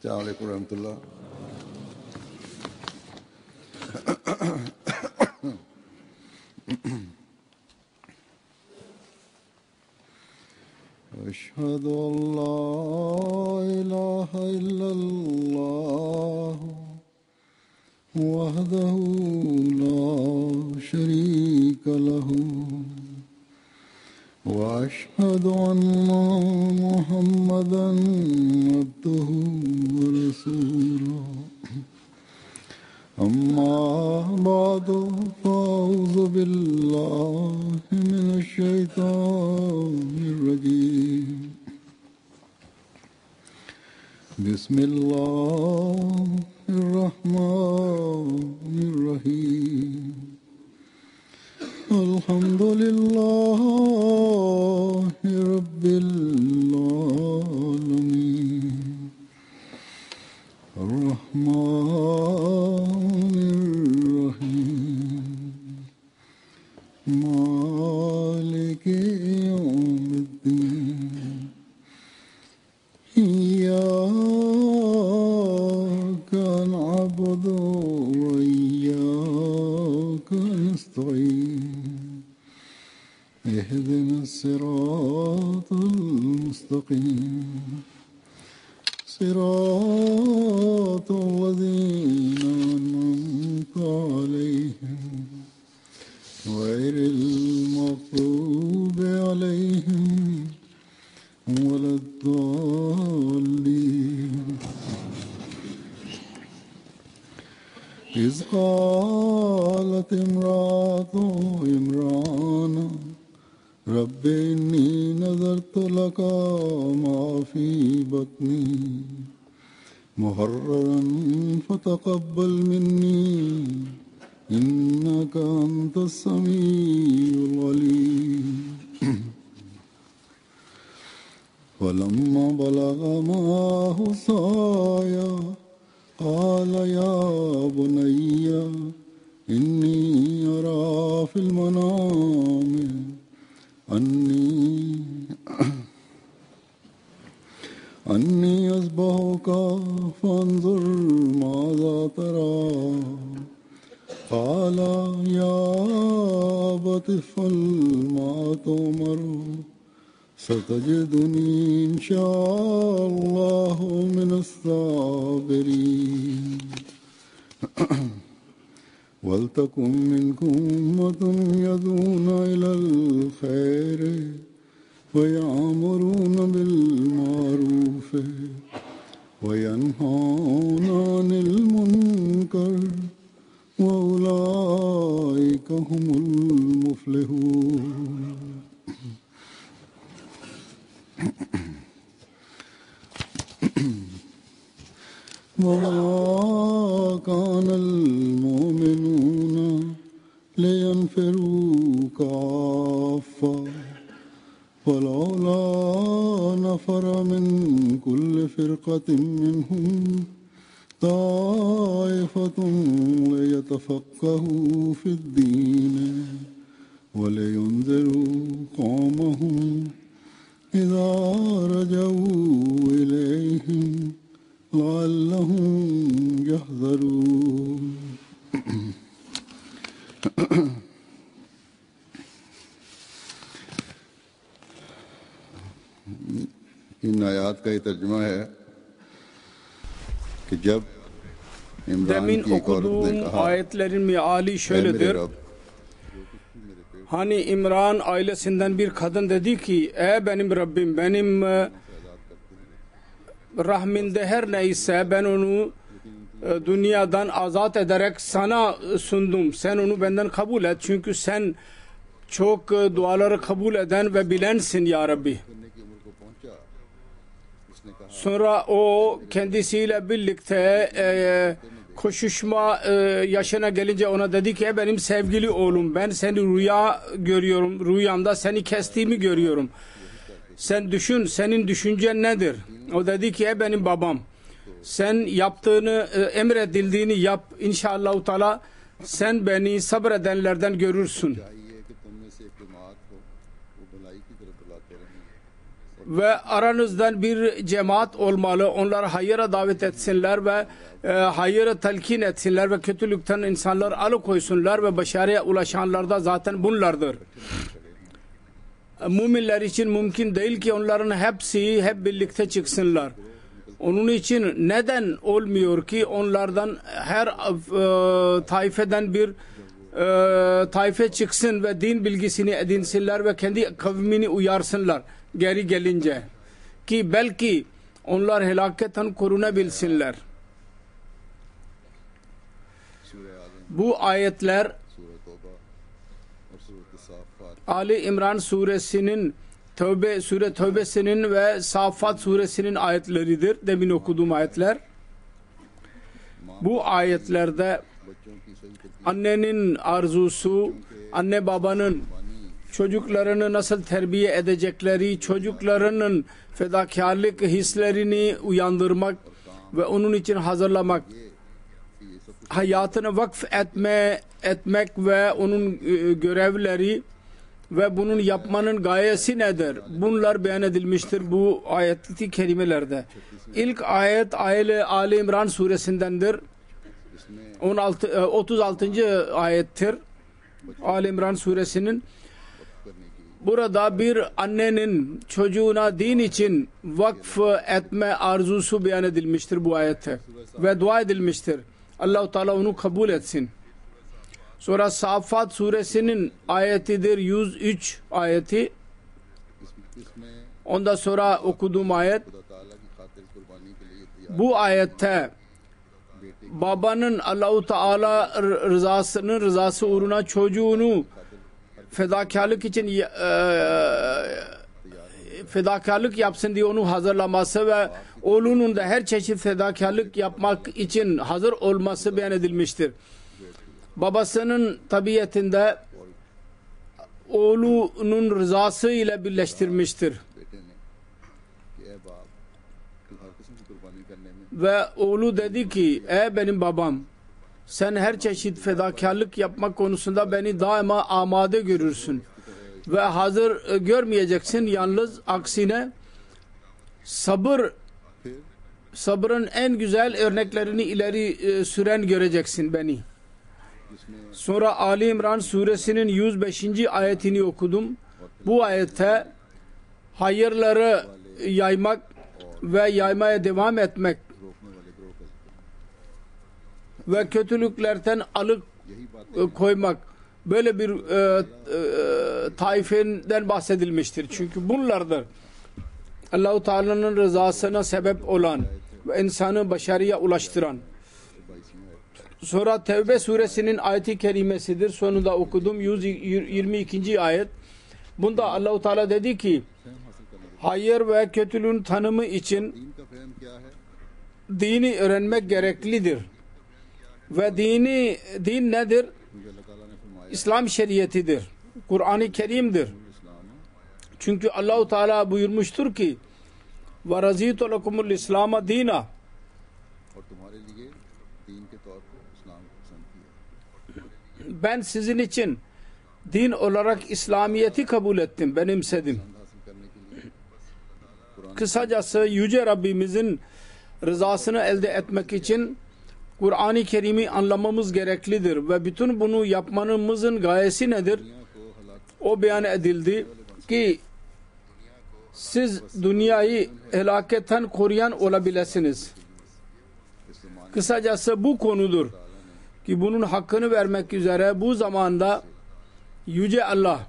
अस्सलाम वालेकुम रहमतुल्लाह। अशहदु अल्ला इलाहा इल्लल्लाह वहदहु ला शरीका लहू वअशहदु अन्ना मुहम्मदन अब्दुहु व रसूलुहु। अम्मा बादु फ़अऊज़ु बिल्लाहि मिनश शैतानिर रजीम। बिस्मिल्लाहिर रहमानिर रहीम। अल्हम्दुलिल्लाहि रब्बिल आलमीन अर्रहमानिर रहीम मालिकि यौमिद्दीन। इय्याका नअबुदु व इय्याका नस्तईन। इहदिनस सिरातल मुस्तक़ीम सिरातल लज़ीना अनअमता अलैहिम गैरिल मग़ज़ूबि अलैहिम वलद्दाल्लीन। इज़ क़ालत इम्राअतु इम्रान रब्बि इन्नी नज़रतु लका मा फ़ी बत्नी मुहर्ररन फ़तक़ब्बल मिन्नी इन्नका अंतस समीउल अलीम। फ़लम्मा बलग़ माअहु साया क़ाल या बुनय्य इन्नी अरा फ़िल मनामि अन्नी अज़बहुका फ़अंज़ुर माज़ा तरा। क़ाल या अबति इफ़अल मा तु'मर सतजिदुनी इंशाअल्लाहु मिनस साबिरीन। वलतकुम मिनकुम उम्मतुन यदऊना इलल खैरि वयअमुरून बिल मारूफ वयन्हौना अनिल मुनकर वउलाइका हुमुल मुफ्लिहून। वमा कानल मोमिनून लियन्फिरू काफ़्फ़ा फ़लौला नफ़र मिन कुल्लि फ़िरक़तिन मिनहुम ताइफ़तुन लियतफ़क़्क़हू फ़िद्दीन वलियुन्ज़िरू क़ौमहुम इज़ा रजऊ इलैहिम लअल्लहुम यहज़रून। इन आयात का ये तर्जुमा है कि जब इमरान की एक औरत ने कहा, ayetlerin meali şöyledir. Hani İmran ailesinden bir kadın dedi ki, ey benim Rabbim, benim rahminde her neyse ben onu dünyadan azat ederek sana sundum. Sen onu benden kabul et. Çünkü sen çok duaları kabul eden ve bilensin ya Rabbi. Sonra o kendisiyle birlikte koşuşma yaşına gelince ona dedi ki, benim sevgili oğlum, ben seni rüya görüyorum. Rüyamda seni kestiğimi görüyorum. Sen düşün, senin düşüncen nedir? O dedi ki, benim babam, sen yaptığını, emredildiğini yap. İnşallah Teala sen beni sabredenlerden görürsün. ve aranızdan bir cemaat olmalı. Onlar hayıra davet etsinler ve hayırı telkin etsinler ve kötülükten insanlar alıkoysunlar ve başarıya ulaşanlar da zaten bunlardır. Müminler için mümkün değil ki onların hepsi hep birlikte çıksınlar. Onun için neden olmuyor ki onlardan her taifeden bir taife çıksın ve din bilgisini edinsinler ve kendi kavmini uyarsınlar geri gelince ki belki onlar helaketten korunabilsinler. Bu ayetler Ali İmran suresinin Sure Tövbe'sinin ve Safat suresinin ayetleridir. Demin okuduğum ayetler. Bu ayetlerde annenin arzusu, anne babanın çocuklarını nasıl terbiye edecekleri, çocuklarının fedakarlık hislerini uyandırmak ve onun için hazırlamak, hayatını vakf etmek ve onun görevleri ve bunun yapmanın gayesi nedir? Bunlar beyan edilmiştir bu ayet-i kerimelerde. İlk ayet Ali İmran suresindendir. 36. ayettir. Ali İmran suresinin. Burada bir annenin çocuğuna din için vakf etme arzusu beyan edilmiştir bu ayette. Ve dua edilmiştir. Allah-u Teala onu kabul etsin. Sonra Safat suresinin ayetidir 103 ayeti. Ondan sonra okuduğum ayet. Bu ayette babanın Allah-u Teala rızası uğruna çocuğunu fedakarlık için fedakarlık yapsın diye onu hazırlaması ve oğlunun da her çeşit fedakarlık yapmak için hazır olması beyan edilmiştir. Babasının tabiatinde oğlunun rızası ile birleştirmiştir. Ve oğlu dedi ki ey benim babam, sen her çeşit fedakarlık yapmak konusunda beni daima amade görürsün ve hazır görmeyeceksin. Yalnız aksine sabrın en güzel örneklerini ileri süren göreceksin beni. Sonra Ali İmran suresinin 105. ayetini okudum. Bu ayette hayırları yaymak ve yaymaya devam etmek ve kötülüklerden alıkoymak böyle bir taifeden bahsedilmiştir. Çünkü bunlardır Allah-u Teala'nın rızasına sebep olan ve insanı başarıya ulaştıran. Sonra Tevbe suresinin ayeti kerimesidir. Sonunda okudum 122. ayet. Bunda Allah-u Teala dedi ki hayır ve kötülüğün tanımı için dini öğrenmek gereklidir. Ve din nedir? İslam şeriatidir. Kur'an-ı Kerim'dir. Çünkü Allah-u Teala buyurmuştur ki وَرَزِيتُ لَكُمُ الْإِسْلَامَ دِينًا ben sizin için din olarak İslamiyet'i kabul ettim, benimsedim. Kısacası Yüce Rabbimizin rızasını elde etmek için Kur'an-ı Kerim'i anlamamız gereklidir ve bütün bunu yapmamızın gayesi nedir? O beyan edildi ki siz dünyayı helaketten koruyan olabilirsiniz. Kısacası bu konudur ki bunun hakkını vermek üzere bu zamanda Yüce Allah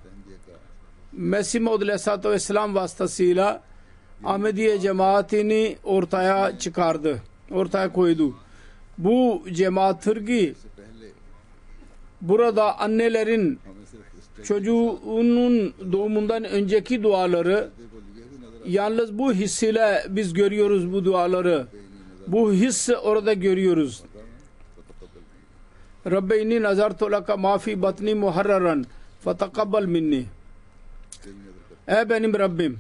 Mesih Maud Aleyhisselatü Vesselam vasıtasıyla Ahmediye cemaatini ortaya koydu. Bu cemaattir ki burada annelerin çocuğunun doğumundan önceki duaları, yalnız bu hissiyle biz görüyoruz bu duaları. Bu hissi orada görüyoruz. Rabbe inni nazartu laka ma fi batni muharraran fatakabbal minni. Ey benim Rabbim,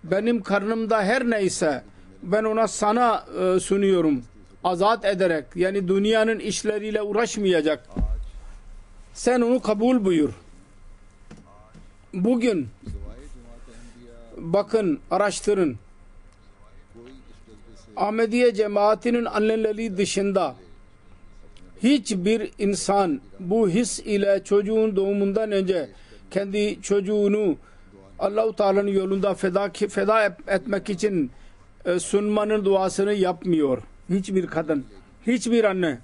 benim karnımda her neyse ben ona sana sunuyorum. Azat ederek, yani dünyanın işleriyle uğraşmayacak. Sen onu kabul buyur. Bugün bakın, araştırın. कोई इस जज्बे से Ahmediye cemaatinin anneleri dışında hiçbir insan bu his ile çocuğun doğumundan önce kendi çocuğunu Allah-u Teala'nın yolunda feda etmek için sunmanın duasını yapmıyor. Hiçbir kadın, hiçbir anne.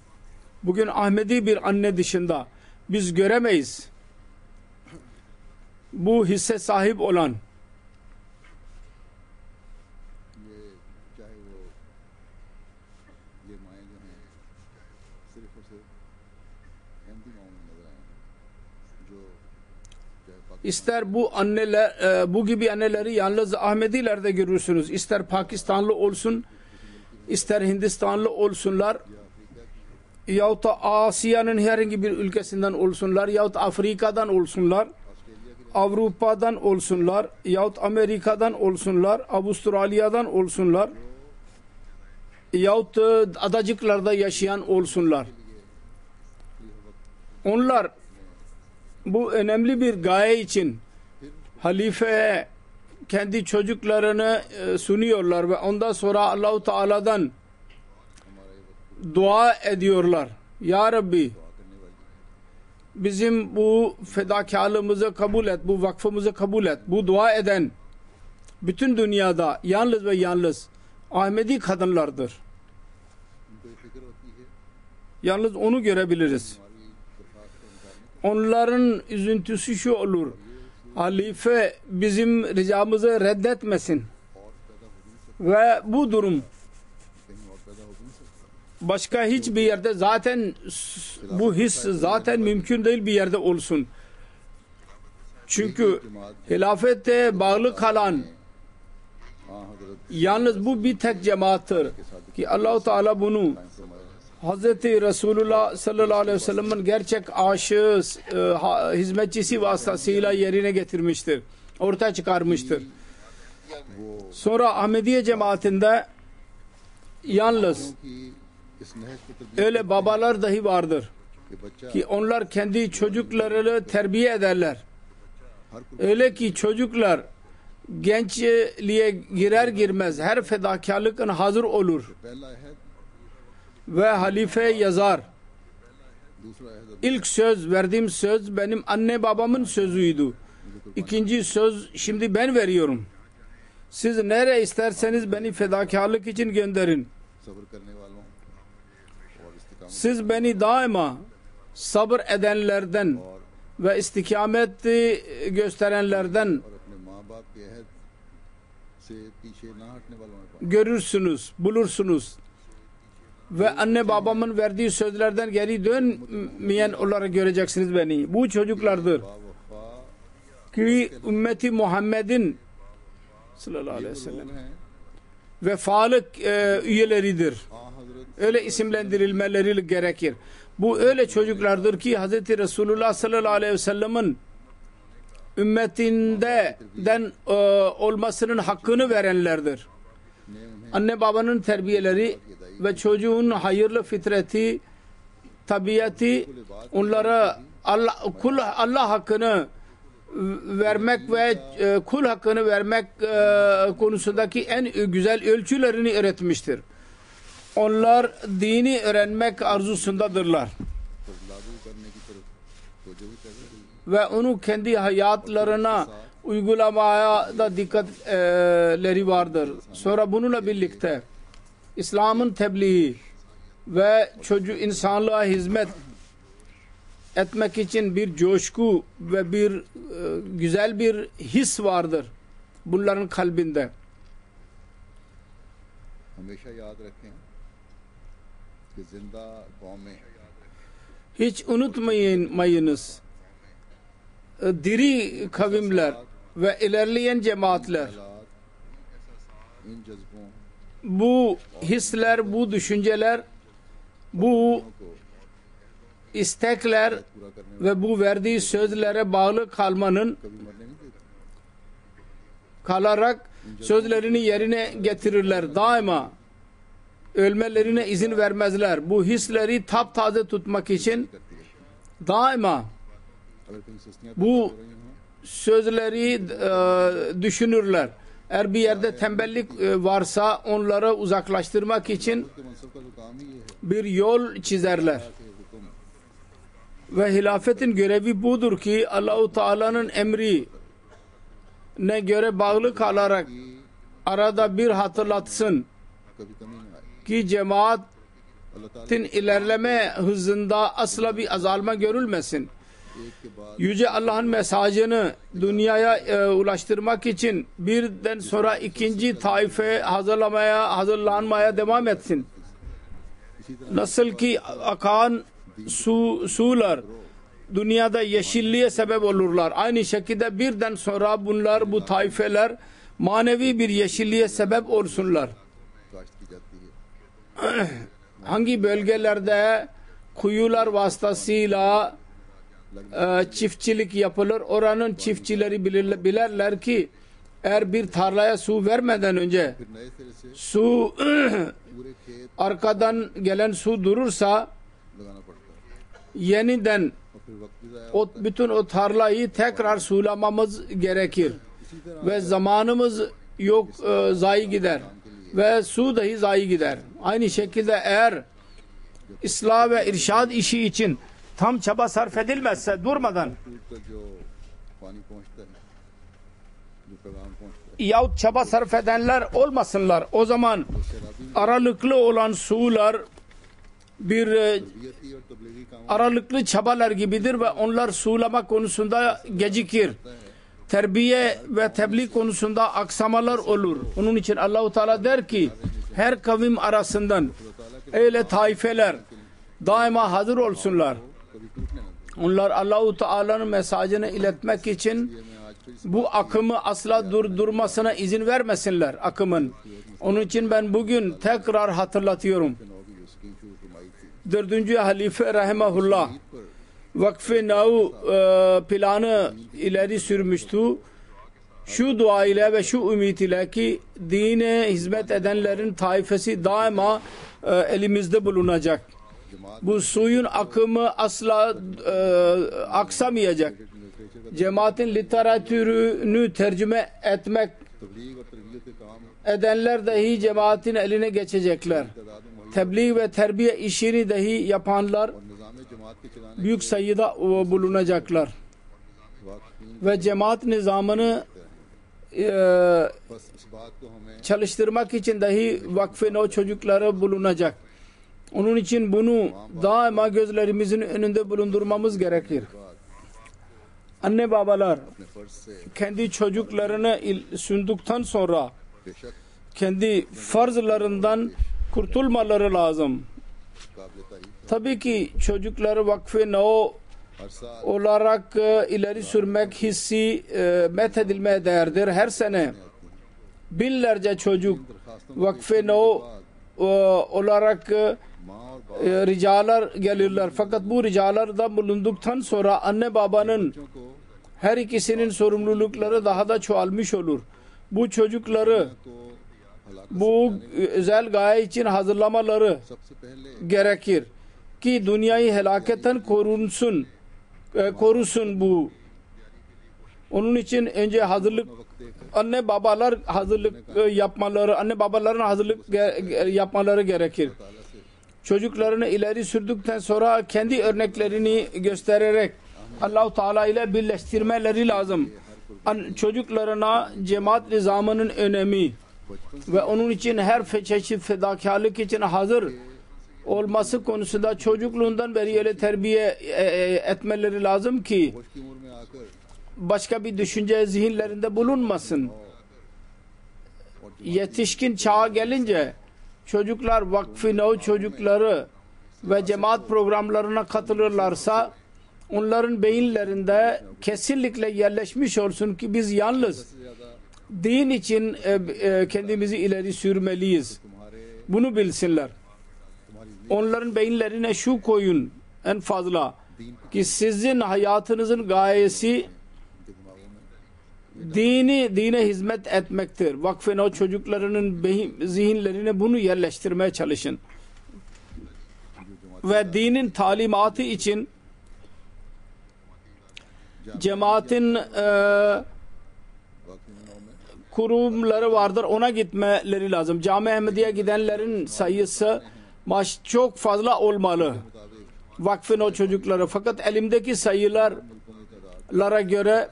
Bugün Ahmedi bir anne dışında biz göremeyiz. Bu hisse sahip olan. ये चाहे वो ये माएँ जो हैं सिर्फ और सिर्फ अहमदी माओं में नजर आए जो चाहे Pakistan İster bu anneler, bu gibi anneleri yalnız Ahmedilerde görürsünüz. İster Pakistanlı olsun, ister Hindistanlı olsunlar, yahut da Asya'nın herhangi bir ülkesinden olsunlar, yahut Afrika'dan olsunlar, Avrupa'dan olsunlar, yahut Amerika'dan olsunlar, Avustralya'dan olsunlar, yahut adacıklarda yaşayan olsunlar. Onlar bu önemli bir gaye için halifeye kendi çocuklarını sunuyorlar ve ondan sonra Allah-u Teala'dan dua ediyorlar. Ya Rabbi, bizim bu fedakarlığımızı kabul et, bu vakfımızı kabul et. Bu dua eden bütün dünyada yalnız ve yalnız Ahmedi kadınlardır. उनको ये फिक्र होती है Yalnız onu görebiliriz. Onların üzüntüsü şu olur: halife bizim ricamızı reddetmesin. Ve bu durum कहीं और पैदा हो भी नहीं सकता başka hiçbir yerde zaten bu his zaten mümkün değil bir yerde olsun. Çünkü hilafete bağlı kalan हाँ हजरत yalnız bu bir tek cemaattir ki Allah-u Teala bunu फरमाया Hazreti Resulullah sallallahu aleyhi ve sellem'in gerçek aşığı, hizmetçisi vasıtasıyla yerine getirmiştir. Ortaya çıkarmıştır. Sonra Ahmediye cemaatinde yalnız कि इस नहज को तरबियत öyle babalar dahi vardır के बच्चा ki onlar kendi çocuklarını terbiye ederler. हर Öyle ki çocuklar gençliğe girer girmez her fedakarlıkın hazır olur पहला अहद ve halife yazar. दूसरा अहद İlk söz, verdiğim söz benim anne babamın sözüydü. İkinci söz şimdi ben veriyorum. Siz nereye isterseniz beni fedakarlık için gönderin. सब्र करने वालों और इस्तिकामत Siz beni daima sabır edenlerden ve istikamet gösterenlerden और अपने माँ बाप के अहद से पीछे ना हटने वालों में पाएं görürsünüz, bulursunuz. Ve anne babamın verdiği sözlerden geri dönmeyen olarak göreceksiniz beni. Bu çocuklardır वफा ki ümmeti Muhammed'in sallallahu aleyhi ve लोग sellem हैं vefalık üyeleridir. हाँ हजरत Öyle isimlendirilmeleri gerekir. Bu öyle çocuklardır ki Hz. Resulullah sallallahu aleyhi ve sellem'in ümmetinden olmasının hakkını verenlerdir. ने उन्हें Anne babanın terbiyeleri ve çocuğun hayırlı fitreti, tabiatı onlara Allah hakkını vermek ve kul hakkını vermek konusundaki en güzel ölçülerini öğretmiştir. Onlar dini öğrenmek arzusundadırlar. पर लागू करने की तरफ तवज्जो भी कर रही है Ve onu kendi hayatlarına uygulamaya da dikkatleri vardır. Sonra bununla birlikte İslam'ın tebliği ve insanlığa hizmet etmek için bir coşku ve bir güzel bir his vardır bunların kalbinde. हमेशा याद रखें कि जिंदा कौमें Hiç unutmayınız. Diri kavimler ve ilerleyen cemaatler हालात इन जज्बों bu hisler, bu düşünceler, bu को istekler पूरा करने ve bu verdiği sözlere bağlı kalmanın कभी मरने नहीं देते kalarak sözlerini yerine getirirler. Daima ölmelerine izin vermezler. Bu hisleri taptaze tutmak için daima अगर कहीं सुस्तियां bu हो रही हों sözleri düşünürler. Eğer bir yerde tembellik varsa onları uzaklaştırmak için के मनसब का तो काम ही ये है bir yol çizerler. कि हुक्म Ve hilafetin görevi budur ki Allah-u Teala'nın emri ne göre bağlı kalarak कि arada bir hatırlatsın कभी कमी न आए ki cemaatin अल्लाह ताला ilerleme hızında asla bir azalma görülmesin. एक के बाद Yüce Allah'ın mesajını dünyaya ulaştırmak için birden sonra ikinci taife hazırlanmaya devam etsin. इसी तरह Nasıl ki akan sular dünyada yeşilliğe sebep olurlar. Aynı şekilde birden sonra bu taifeler manevi bir yeşilliğe sebep olsunlar. काश्त की जाती है Hangi bölgelerde kuyular vasıtasıyla çiftçilik yapılır, oranın çiftçileri bilirler ki eğer bir tarlaya su vermeden önce फिर नए सिरे से su पूरे खेत arkadan gelen su durursa लगाना पड़ता है yeniden और फिर वक्त भी ज़ाया bütün o tarlayı tekrar sulamamız gerekir इसी तरह ve zamanımız yok zayi gider ve su dahi zayi gider. Aynı şekilde eğer ıslah ve irşad işi için tam çaba sarf edilmezse durmadan टूट कर जो पानी पहुंचता है जो पैगाम पहुंचता है yahut çaba sarf edenler olmasınlar. O zaman aralıklı olan sular bir तबीयती और तबलीगी काम aralıklı çabalar gibidir ve onlar sulama konusunda gecikir. Terbiye ve tebliğ konusunda aksamalar olur. Onun için Allah-u Teala der ki her kavim arasından öyle taifeler daima hazır olsunlar. कभी टूटने न दे Onlar Allah-u Teala'nın mesajını iletmek için मैं आज फिर bu akımı asla durdurmasına izin vermesinler akımın. Onun için ben bugün tekrar hatırlatıyorum. नौ की जो स्कीम शुरू फरमाई थी 4. Halife Rahimahullah पर Vakf-ı Nau planı ileri sürmüştü. Şu dua ile ve şu ümit ile ki dine hizmet edenlerin taifesi daima elimizde bulunacak. Bu suyun akımı asla aksamayacak. Cemaatin literatürünü tercüme etmek तबलीग और तरबियत के काम edenler dahi cemaatin eline geçecekler. तादाद में मुहैया Tebliğ ve terbiye işini dahi yapanlar और निज़ाम जमात के चलाने büyük sayıda bulunacaklar. वाकफीन Ve cemaat nizamını बस इस बात को हमें çalıştırmak için dahi vakfın o çocukları bulunacak. Onun için bunu daima gözlerimizin önünde bulundurmamız gerekir. Anne babalar अपने फ़र्ज से kendi çocuklarını sündükten sonra बेशक kendi farzlarından kurtulmaları lazım. काबिल तारीफ Tabii ki çocukları vakfı o हर साल olarak ileri sürmek hissi methedilmeye değerdir. Her sene binlerce çocuk दरखास्तों vakfı o olarak माँ और बाप ricalar gelirler. Fakat bu ricalarda bulunduktan sonra anne babanın बच्चों को her ikisinin sorumlulukları daha da çoğalmış olur. Bu çocukları को हलाकत bu özel gaye için hazırlamaları सबसे पहले gerekir ki dünyayı helaketten korusun bu. Onun için önce hazırlık वक्त एक anne babalar hazırlık yapmaları, anne babaların hazırlık yapmaları gerekir. ताला से Çocuklarını ileri sürdükten sonra kendi örneklerini göstererek Allah-u Teala ile birleştirmeleri lazım. Çocuklarına cemaat nizamının önemi ve onun için her çeşit fedakarlık için hazır olması konusunda çocukluğundan beri öyle terbiye etmeleri lazım ki होश की उम्र में आकर başka bir düşünce zihinlerinde bulunmasın. Yetişkin çağa gelince çocuklar vakfı o çocukları ve cemaat programlarına katılırlarsa onların beyinlerinde kesinlikle yerleşmiş olsun ki biz yalnız din için kendimizi ileri sürmeliyiz. तुम्हारे Bunu bilsinler. तुम्हारी Onların beyinlerine şu koyun en fazla दीन ki sizin hayatınızın gayesi के दिमागों में dine hizmet etmektir. Vakfın o çocuklarının zihinlerine bunu yerleştirmeye çalışın. Ve dinin talimatı için cemaatin वाकई में kurumları vardır, ona gitmeleri lazım. Cami Ahmediye gidenlerin sayısı çok fazla olmalı. Vakfın o çocukları. Fakat elimdeki sayılara göre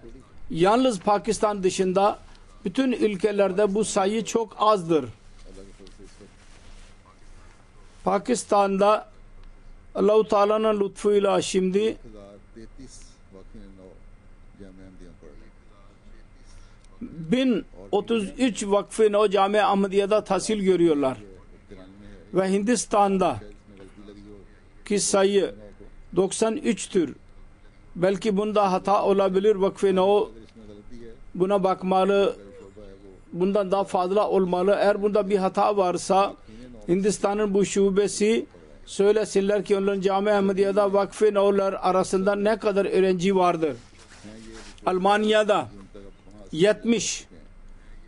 yalnız Pakistan dışında bütün ülkelerde bu sayı çok azdır. Pakistan'da Allah-u Teala'nın lütfuyla şimdi 33 vakfı nau Cami Ahmediye pढ़ 1033 vakfı o Cami Ahmediye'de tahsil görüyorlar. Ve Hindistan'da ki sayı 93'tür. Belki bunda hata olabilir. Vakfı o buna bakmalı. Bundan daha fazla olmalı. Eğer bunda bir hata varsa Hindistan'ın bu şubesi söylesinler ki onların Cami Ahmediye'de vakfı no'lar arasında ne kadar öğrenci vardır. Almanya'da 70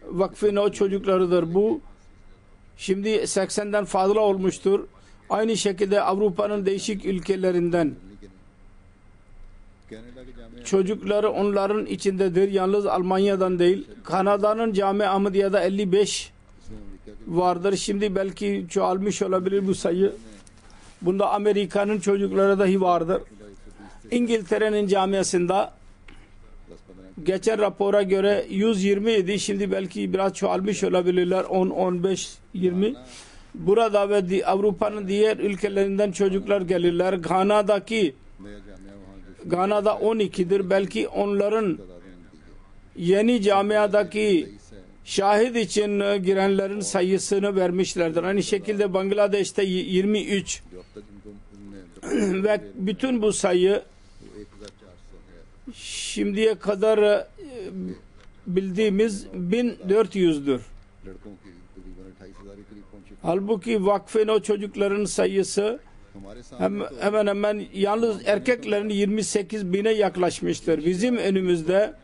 vakfı no çocuklarıdır bu. Şimdi 80'den fazla olmuştur. Aynı şekilde Avrupa'nın değişik ülkelerinden çocukları onların içindedir. Yalnız Almanya'dan değil. Kanada'nın Cami Ahmediye'de 55 vardır. Şimdi belki çoğalmış olabilir bu sayı. Bunda Amerika'nın çocukları dahi vardır. İngiltere'nin camiasında geçen rapora göre 120 idi. Şimdi belki biraz çoğalmış olabilirler. 10, 15, 20. Burada ve Avrupa'nın diğer ülkelerinden çocuklar gelirler. Gana'da 12'dir. Belki onların yeni camiadaki şahit için girenlerin sayısını vermişlerdir. Aynı şekilde Bangladeş'te 23 ve bütün bu sayı şimdiye kadar bildiğimiz 1400'dür. Halbuki vakfın o çocukların sayısı hemen hemen yalnız erkeklerin 28 bine yaklaşmıştır. Bizim önümüzde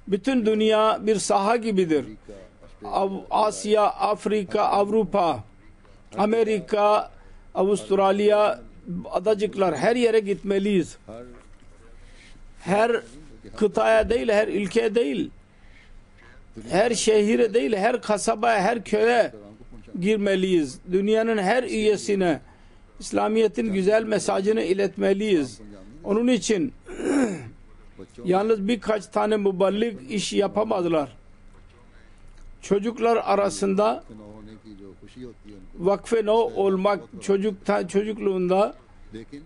bütün dünya bir saha gibidir. Asya, Afrika, Avrupa, Amerika, Avustralya, adacıklar, her yere gitmeliyiz. Her kıtaya değil, her ülkeye değil, her şehire değil, her kasabaya, her köye girmeliyiz. Dünyanın her üyesine İslamiyet'in güzel mesajını iletmeliyiz. Onun için yalnız birkaç tane müballik iş yapamazlar. Çocuklar arasında vakfe no olmak çocukluğunda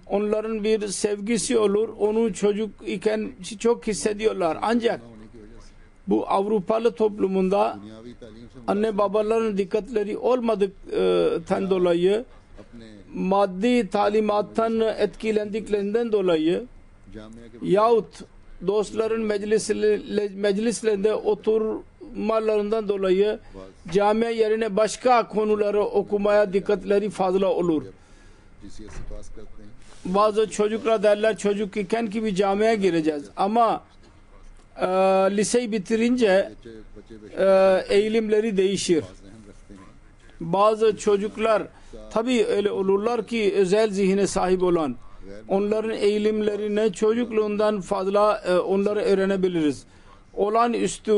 onların bir sevgisi olur. Onu çocuk iken çok hissediyorlar. Ancak bu Avrupalı toplumunda anne babaların dikkatleri olmadıktan dolayı maddi talimattan etkilendiklerinden dolayı yahut dostların meclislerinde oturmalarından dolayı camiye yerine başka konuları okumaya dikkatleri fazla olur. Bazı çocuklar derler çocuk iken ki bir camiye gireceğiz ama liseyi bitirince eğilimleri değişir. Bazı çocuklar tabii öyle olurlar ki özel zihne sahip olan onların eğilimlerine çocukluğundan fazla onları öğrenebiliriz. Olağanüstü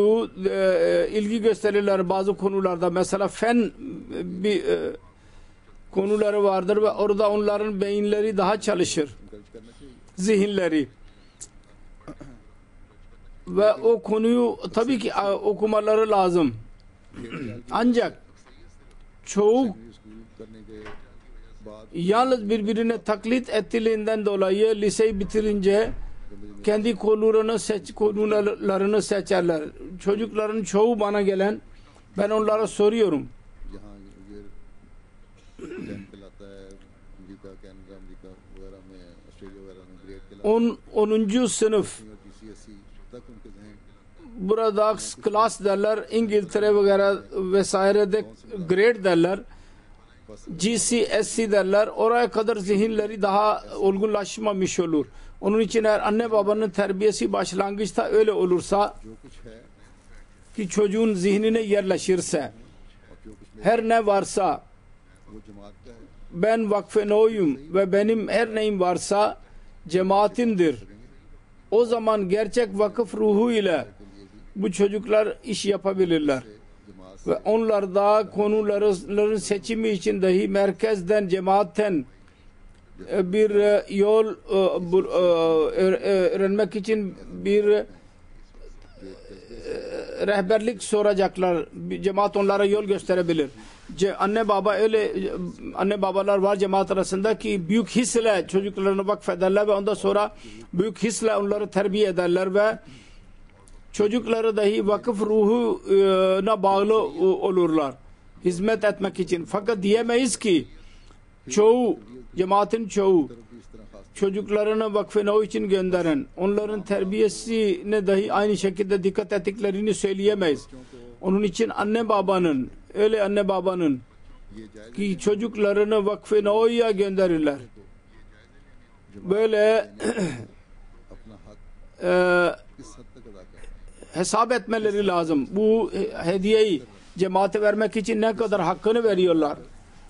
ilgi gösterirler bazı konularda. Mesela fen bir konuları vardır ve orada onların beyinleri daha çalışır. Zihinleri. Ve o konuyu tabii ki okumaları lazım. Ancak çoğu yalnız birbirine taklit ettiğinden dolayı liseyi bitirince kendi konularını seçerler. Çocukların çoğu bana gelen, ben onlara soruyorum. 10. sınıf burada klas derler, İngiltere vesairede grade derler, GCSE derler. Oraya kadar zihinleri daha olgunlaşmamış olur. Onun için eğer anne babanın terbiyesi başlangıçta öyle olursa ki çocuğun zihnine yerleşirse her ne varsa ben vakfe no'yum ve benim her neyim varsa cemaatimdir. O zaman gerçek vakıf ruhu ile bu çocuklar iş yapabilirler. ve onlarda konuların seçimi için dahi merkezden, cemaatten bir yol öğrenmek için bir rehberlik soracaklar. Cemaat onlara yol gösterebilir. Anne baba öyle anne babalar var cemaat arasında ki büyük hisle çocuklarını vakfederler ve ondan sonra büyük hisle onları terbiye ederler ve çocukları dahi vakıf ruhuna bağlı olurlar hizmet etmek için. Fakat diyemeyiz ki cemaatin çoğu çocuklarını vakfına o için gönderen, onların terbiyesine dahi aynı şekilde dikkat ettiklerini söyleyemeyiz. Onun için anne babanın ki çocuklarını vakfına oya gönderirler. Böyle hesap etmeleri lazım. Bu hediyeyi cemaate vermek için ne kadar hakkını veriyorlar,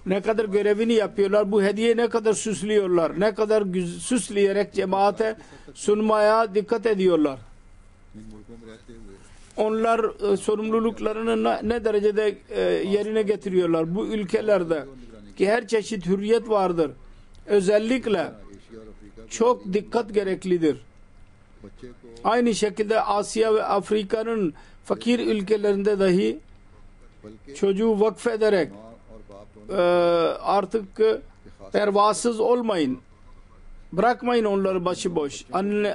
ne kadar görevini yapıyorlar, bu hediyeyi ne kadar süslüyorlar, ne kadar süsleyerek cemaate sunmaya dikkat ediyorlar. Onlar sorumluluklarını ne derecede yerine getiriyorlar bu ülkelerde ki her çeşit hürriyet vardır. Özellikle çok dikkat gereklidir. Aynı şekilde Asya ve Afrika'nın fakir ülkelerinde dahi çocuğu vakfederek artık pervasız olmayın. Bırakmayın onları başıboş.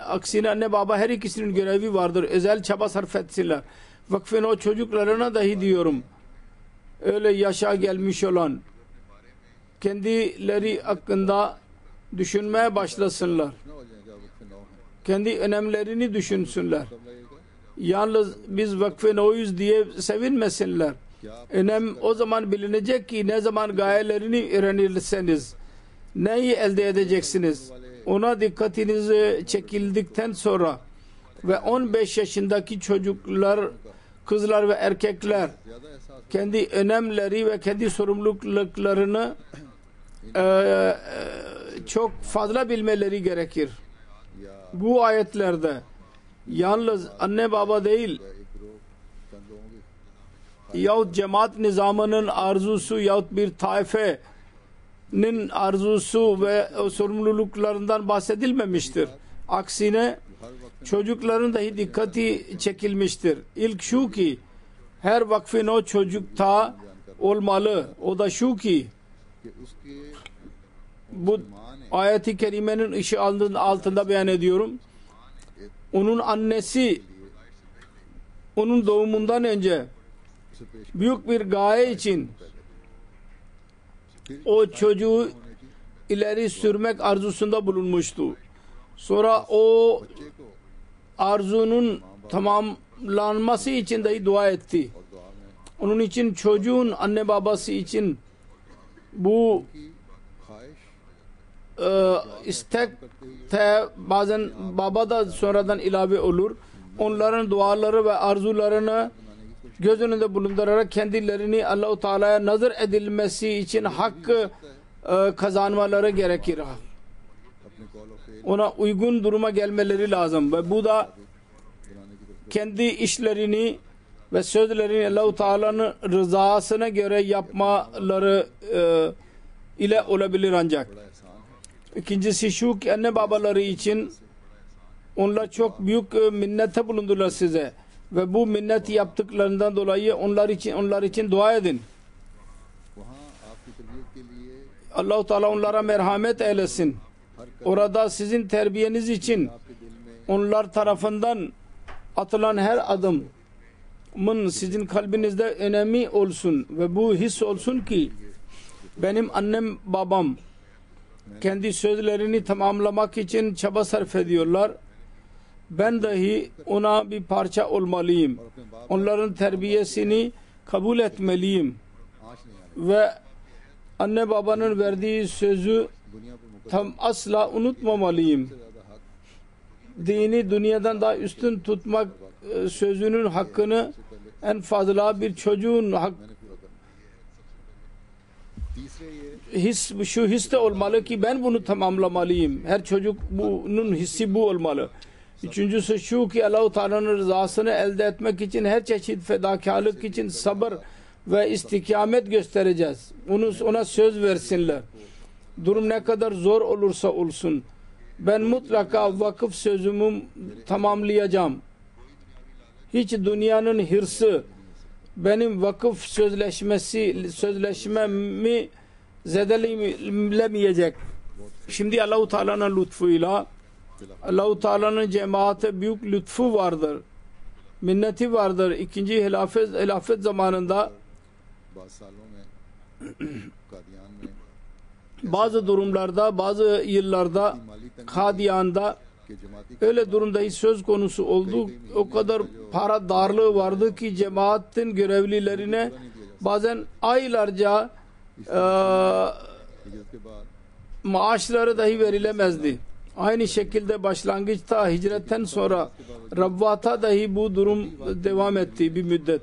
Aksine anne baba her ikisinin görevi vardır. Özel çaba sarf etsinler. Vakfın o çocuklarına dahi diyorum. Öyle yaşa gelmiş olan kendileri hakkında düşünmeye başlasınlar. Kendi önemlerini düşünsünler. Yalnız biz vakfın oyuz diye sevinmesinler. Önem o zaman bilinecek ki ne zaman gayelerini öğrenirseniz neyi elde edeceksiniz. Ona dikkatinizi çekildikten sonra ve 15 yaşındaki çocuklar, kızlar ve erkekler kendi önemleri ve kendi sorumluluklarını çok fazla bilmeleri gerekir. Bu ayetlerde yalnız anne baba değil yahut cemaat nizamının arzusu yahut bir taifenin arzusu ve sorumluluklarından bahsedilmemiştir. Aksine çocukların dahi dikkati çekilmiştir. İlk şu ki her vakfin o çocukta olmalı. O da şu ki bu ayet-i kerimenin ışığı altında beyan ediyorum. Onun annesi onun doğumundan önce büyük bir gaye için o çocuğu ileri sürmek arzusunda bulunmuştu. Sonra o arzunun tamamlanması için dahi dua etti. Onun için çocuğun anne babası için bu istekte bazen baba da sonradan ilave olur. Onların duaları ve arzularını göz önünde bulundurarak kendilerini Allah-u Teala'ya nazar edilmesi için hakkı kazanmaları gerekir. Ona uygun duruma gelmeleri lazım ve bu da kendi işlerini ve sözlerini Allah-u Teala'nın rızasına göre yapmaları ile olabilir ancak. İkincisi şu ki anne babaları için onlar çok büyük minnete bulundular size ve bu minnet yaptıklarından dolayı onlar için dua edin. Allah-u Teala onlara merhamet eylesin. Orada sizin terbiyeniz için onlar tarafından atılan her adımın sizin kalbinizde önemi olsun ve bu his olsun ki benim annem babam kendi sözlerini tamamlamak için çaba sarf ediyorlar. Ben dahi ona bir parça olmalıyım. Onların terbiyesini kabul etmeliyim. Ve anne babanın verdiği sözü tam asla unutmamalıyım. Dini dünyadan daha üstün tutmak sözünün hakkını en fazla bir çocuğun şu his de olmalı ki ben bunu tamamlamalıyım. Her çocuk bunun hissi bu olmalı. Üçüncüsü şu ki Allah-u Teala'nın rızasını elde etmek için her çeşit fedakarlık için sabır ve istikamet göstereceğiz. Ona söz versinler. Durum ne kadar zor olursa olsun ben mutlaka vakıf sözümü tamamlayacağım. Hiç dünyanın hırsı benim vakıf sözleşmemi zedelemeyecek. Şimdi Allah-u Teala'nın lütfuyla Allah-u Teala'nın cemaate büyük lütfu vardır. Minneti vardır. İkinci hilafet zamanında bazı durumlarda, bazı yıllarda Kadiyan'da öyle durumda hiç söz konusu oldu. O kadar para darlığı vardı ki cemaatin görevlilerine bazen aylarca maaşları dahi verilemezdi. Aynı şekilde başlangıçta hicretten sonra Rabbat'a dahi bu durum devam etti bir müddet.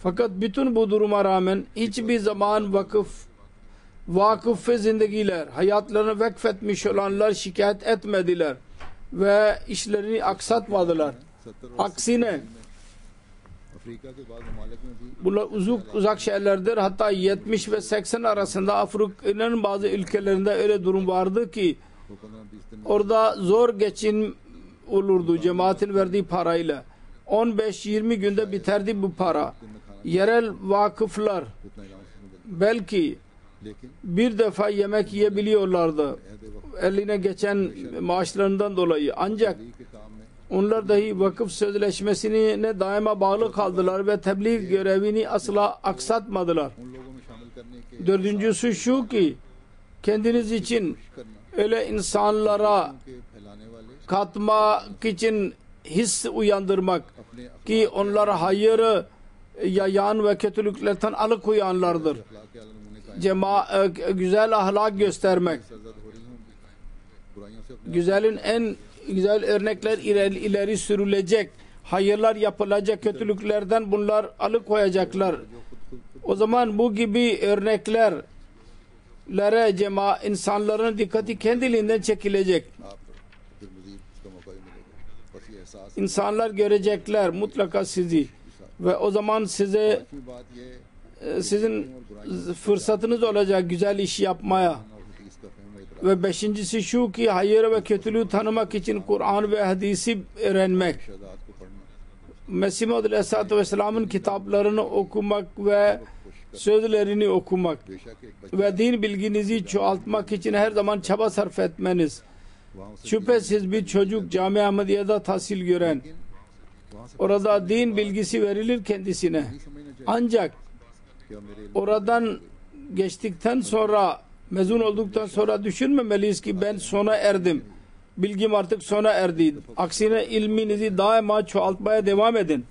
Fakat bütün bu duruma rağmen hiçbir zaman vakıf ve zindegiler, hayatlarını vakfetmiş olanlar şikayet etmediler ve işlerini aksatmadılar. Aksine bunlar uzak şeylerdir. Hatta 70 ve 80 arasında Afrika'nın bazı ülkelerinde öyle durum vardı ki orada zor geçin olurdu cemaatin verdiği parayla. 15-20 günde biterdi bu para. Yerel vakıflar belki bir defa yemek yiyebiliyorlardı eline geçen maaşlarından dolayı. Ancak onlar dahi vakıf sözleşmesine daima bağlı kaldılar ve tebliğ görevini asla aksatmadılar. Dördüncüsü şu ki kendiniz için öyle insanlara katmak için his uyandırmak ki onlara hayırı yayan ve kötülüklerden alıkoyanlardır. Güzel ahlak göstermek, güzelin en güzel örnekler ileri sürülecek, hayırlar yapılacak, kötülüklerden bunlar alıkoyacaklar. O zaman bu gibi örneklerlere insanların dikkati kendiliğinden çekilecek. İnsanlar görecekler mutlaka sizi ve o zaman sizin fırsatınız olacak güzel iş yapmaya. Ve beşincisi şu ki hayır ve kötülüğü tanımak için Kur'an ve hadisi öğrenmek. Mesih Muhammed Aleyhisselatü Vesselam'ın kitaplarını okumak ve sözlerini okumak ve din bilginizi çoğaltmak için her zaman çaba sarf etmeniz. Şüphesiz bir çocuk Cami Ahmediye'de tahsil gören, orada din bilgisi verilir kendisine. Ancak oradan geçtikten sonra, mezun olduktan sonra düşünmemeliyiz ki ben sona erdim. Bilgim artık sona erdi. Aksine ilminizi daima çoğaltmaya devam edin.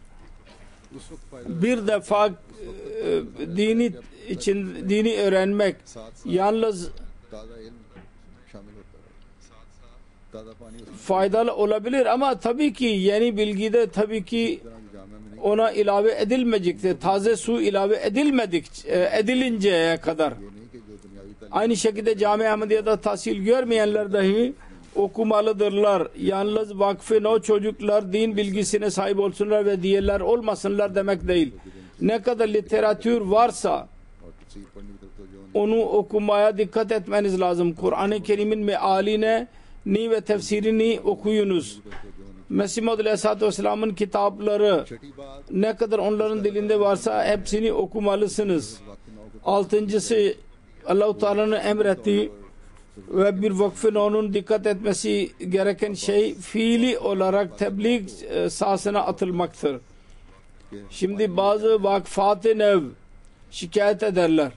Bir defa dini öğrenmek yalnız faydalı olabilir ama tabii ki yeni bilgide tabii ki ona ilave edilmeyecektir. Taze su ilave edilinceye kadar. Aynı şekilde Cami Ahmediye'de tahsil görmeyenler dahi okumalıdırlar. Yalnız vakfın o çocuklar din bilgisine sahip olsunlar ve diğerler olmasınlar demek değil. Ne kadar literatür varsa onu okumaya dikkat etmeniz lazım. Kur'an-ı Kerim'in mealini ve tefsirini okuyunuz. Mesih Muhammed Aleyhisselatü Vesselam'ın kitapları ne kadar onların dilinde varsa hepsini okumalısınız. Altıncısı Allah-u Teala'nın emrettiği ve bir vakfın onun dikkat etmesi gereken şey fiili olarak tebliğ sahasına atılmaktır. Şimdi bazı vakfat-ı nev şikayet ederler.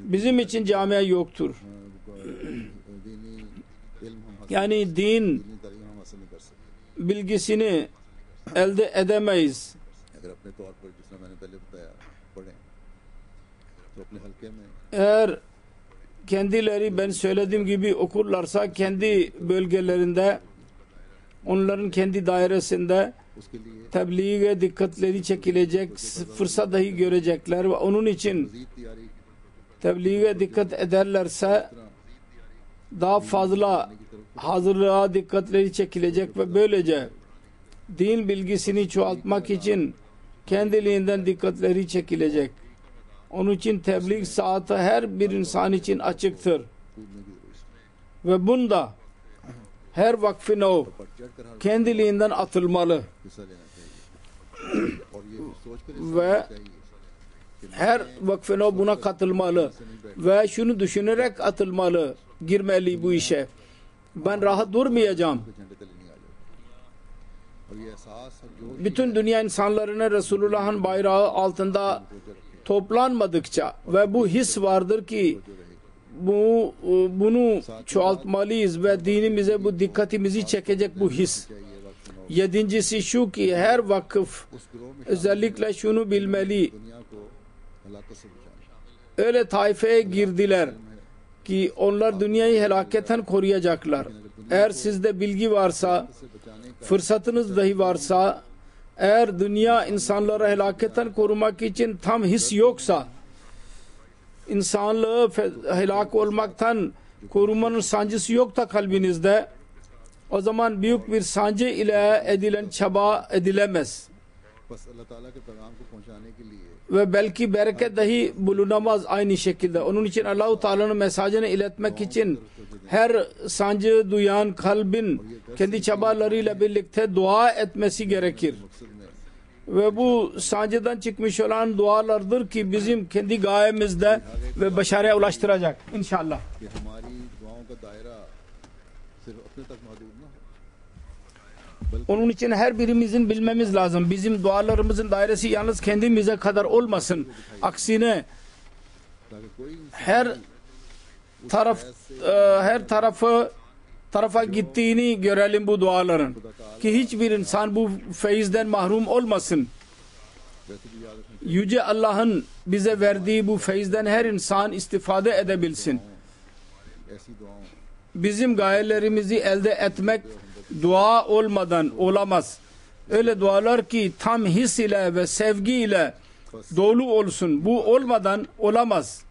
Bizim için camia yoktur. Yani din bilgisini elde edemeyiz. Eğer kendileri ben söylediğim gibi okurlarsa kendi bölgelerinde onların kendi dairesinde tebliğe dikkatleri çekilecek, fırsat dahi görecekler ve onun için tebliğe dikkat ederlerse daha fazla hazırlığa dikkatleri çekilecek ve böylece din bilgisini çoğaltmak için kendiliğinden dikkatleri çekilecek. Onun için tebliğ saati her bir insan için açıktır. कूदने की जरूरत है। Ve bunda her vakfin o बढ़ चढ़ कर हर kendiliğinden atılmalı. हिस्सा लेना चाहिए और ये भी सोच कर हिस्सा Ve लेना चाहिए कि her vakfin o buna katılmalı. Ve şunu düşünerek atılmalı, girmeli bu işe. Ben rahat durmayacağım. के झंडे तले नहीं आ जाओ और ये एहसास और जो Bütün dünya insanlarına Resulullah'ın bayrağı altında toplanmadıkça ve bu his vardır ki bunu çoğaltmalıyız ve dinimize bu dikkatimizi çekecek bu his. चाहिए वक्त में Yedincisi şu ki her vakıf उस ग्रोह में özellikle şunu bilmeli. दुनिया को हलाकत से बचाना Öyle taifeye girdiler ki onlar dünyayı helaketten koruyacaklar. Eğer sizde bilgi varsa, से बचाने का fırsatınız dahi varsa, eğer dünya insanları helaketten korumak için tam his yoksa, insanlığı helak olmaktan korumanın sancısı yok da kalbinizde, o zaman büyük bir sancı ile edilen çaba edilemez. बस अल्लाह ताला के पैगाम को पहुंचाने के लिए Ve belki bereket dahi bulunamaz aynı şekilde. Onun için Allah-u Teala'nın mesajını iletmek için her sancı duyan kalbin kendi çabalarıyla birlikte dua etmesi gerekir. मकसद में Ve bu sancıdan çıkmış olan dualardır ki bizim kendi gayemizde ve başarıya ulaştıracak inşallah. कि हमारी दुआओं का दायरा सिर्फ अपने तक महदूद ना हो Onun için her birimizin bilmemiz lazım. Bizim dualarımızın dairesi yalnız kendimize kadar olmasın. Aksine ताकि कोई इंसान her tarafa gittiğini görelim bu duaların. Ki hiçbir insan bu feyizden mahrum olmasın. वैसे भी याद रखना Yüce Allah'ın bize verdiği bu feyizden her insan istifade edebilsin. ऐसी दुआओं Bizim gayelerimizi elde etmek dua olmadan olamaz. Öyle dualar ki tam his ile ve sevgi ile dolu olsun. Bu olmadan olamaz.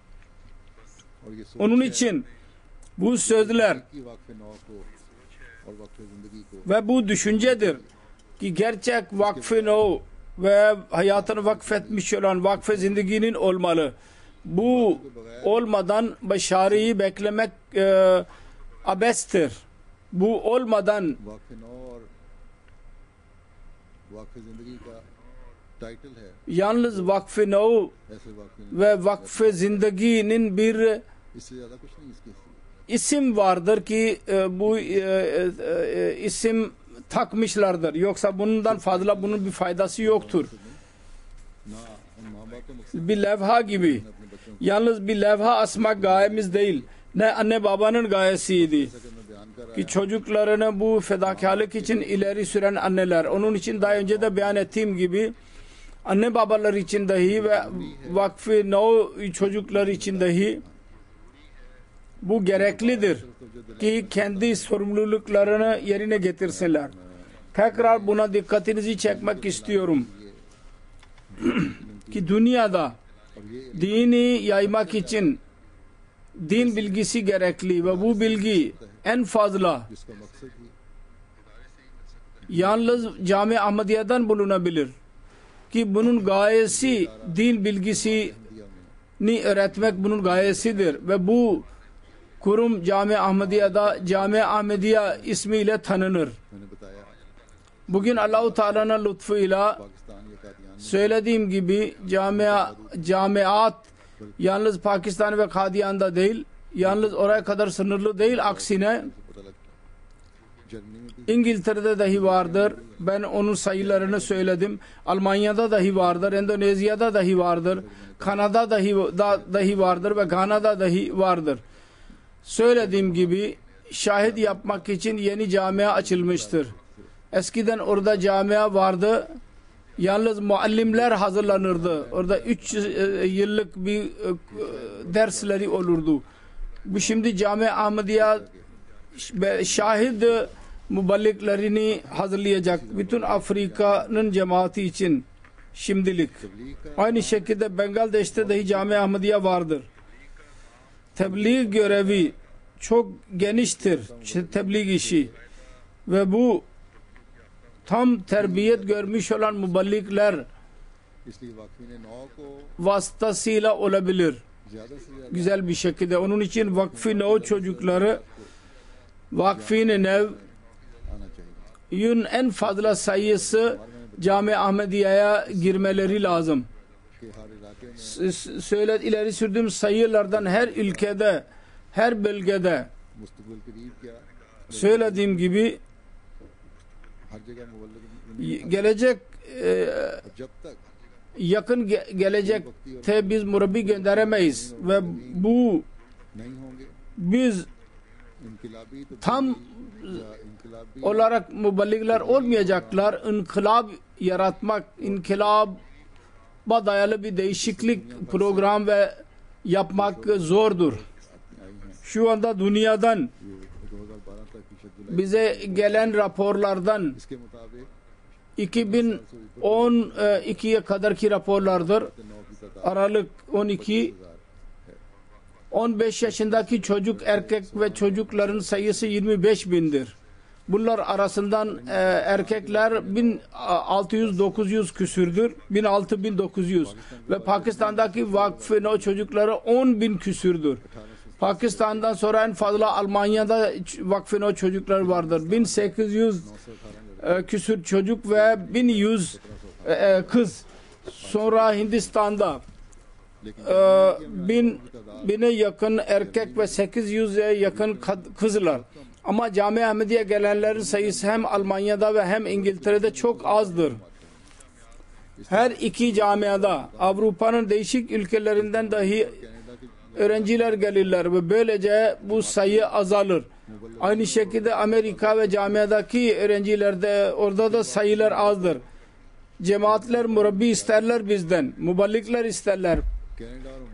और ये सोच Onun için bu sözler की वक्फ नौ को और वक्फ जिंदगी को ve bu düşüncedir ki gerçek vakfın o ve hayatını vakfetmiş olan vakfe zindaginin olmalı. Bu olmadan başarıyı beklemek abestir. Bu olmadan वक्फ नौ और वक्फ जिंदगी का टाइटल है yalnız vakfın o ऐसे वक्फ ve vakfe zindaginin bir इससे ज्यादा कुछ नहीं इसके isim vardır ki bu isim takmışlardır. Yoksa bundan fazla bunun bir faydası yoktur. ना उन माँ बाप का मकसद Bir levha gibi. अपने बच्चों Yalnız bir levha asmak gayemiz değil. Ne anne babanın gayesiydi. को मैं बयान कर Ki çocuklarını bu fedakarlık için ileri süren anneler. Onun için daha önce de beyan ettiğim gibi anne babalar için dahi ve vakfı no çocuklar için dahi bu gereklidir ki kendi sorumluluklarını yerine getirsinler. Tekrar buna dikkatinizi çekmek istiyorum. Ki dünyada और ये dini yaymak için din bilgisi gerekli ve bu bilgi en fazla जिसका मकसद ही yalnız Cami Ahmadiye'den bulunabilir. Ki bunun gayesi din bilgisini दिया में öğretmek bunun gayesidir ve bu kurum Cami Ahmadiye'da Cami Ahmadiye ismiyle tanınır. मैंने बताया Bugün Allah-u Teala'nın lütfuyla Pakistan या Kadian söylediğim gibi camiat yalnız Pakistan ve Kadiyan'da değil, yalnız oraya kadar sınırlı değil, aksine में पता लगता जर्मनी में भी İngiltere'de dahi vardır. Ben onun sayılarını söyledim. Almanya'da dahi vardır, Endonezya'da dahi vardır, Kanada dahi vardır ve Gana'da dahi vardır. Söylediğim gibi şahit yapmak için yeni camia açılmıştır. Eskiden orada camia vardı. Yalnız muallimler hazırlanırdı. Orada 3 yıllık bir dersleri olurdu. Bu şimdi Cami Ahmadiye şahit muballiklerini hazırlayacak. Bütün Afrika'nın cemaati için şimdilik. तबलीग का Aynı şekilde Bengaldeş'te dahi Cami Ahmadiye vardır. Tebliğ görevi çok geniştir. Tebliğ işi. Ve bu tam terbiyet görmüş olan muballikler इसलिए वाकफी ने 9 को vasıtasıyla olabilir. ज़्यादा से ज़्यादा Güzel bir şekilde. Onun için Vakfı Nev çocukları Vakfı Nev आना चाहिए। yün en fazla sayısı Cami Ahmediye'ye girmeleri lazım. कि हर इलाके में İleri sürdüğüm sayılardan her ülkede, her bölgede मुस्तकबिल करीब क्या söylediğim gibi हर जगह मुबल्लिग gelecek जब तक yakın gelecekte biz murabbi gönderemeyiz ve bu नहीं होंगे biz इनकलाबी तो tam या इनकलाबी olarak muballigler olmayacaklar. İnkılap yaratmak, inkılaba dayalı bir değişiklik program ve yapmak zordur. आई हैं। Şu anda dünyadan ये 2012 तक की शेड्यूल bize gelen raporlardan इसके मुताबिक 2012'ye kadarki raporlardır. 9 की तादाद Aralık 12 15 yaşındaki çocuk erkek ve çocukların sayısı 25 bindir. Bunlar arasından erkekler 1600-900 küsürdür. 16.900 ve Pakistan'daki vakfın o çocukları 10.000 küsürdür. Pakistan'dan sonra en fazla Almanya'da vakfın o çocuklar vardır. 1800 küsür çocuk ve 1100 kız. Sonra Hindistan'da bine yakın erkek ve 800'e yakın kızlar. Ama Cami Ahmediye gelenlerin sayısı hem Almanya'da ve hem İngiltere'de çok azdır. Her iki camiada Avrupa'nın değişik ülkelerinden dahi öğrenciler gelirler ve böylece bu sayı azalır. Aynı şekilde Amerika ve camiadaki öğrencilerde orada da sayılar azdır. Cemaatler murabbi isterler bizden. Muballikler isterler.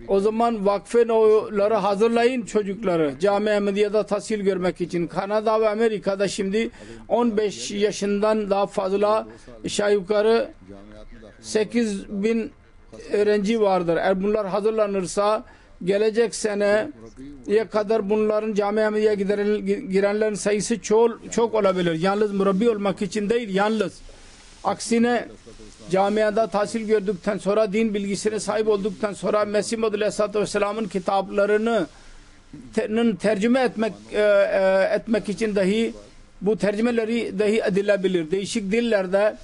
O zaman vakfe-i hazırlayın çocukları. Cami Ahmediye'de tahsil görmek için. Kanada ve Amerika'da şimdi 15 yaşından daha fazla aşağı yukarı 8.000 öğrenci vardır. Eğer bunlar hazırlanırsa gelecek seneye kadar bunların Cami Ahmediye'ye girenlerin sayısı çok olabilir. Yalnız murabbi olmak için değil, yalnız. Aksine camiada tahsil gördükten sonra, din bilgisine sahip olduktan sonra Mesih Maud Aleyhisselatü Vesselam'ın kitaplarını tercüme etmek için dahi bu tercümeleri dahi edilebilir. Değişik dillerde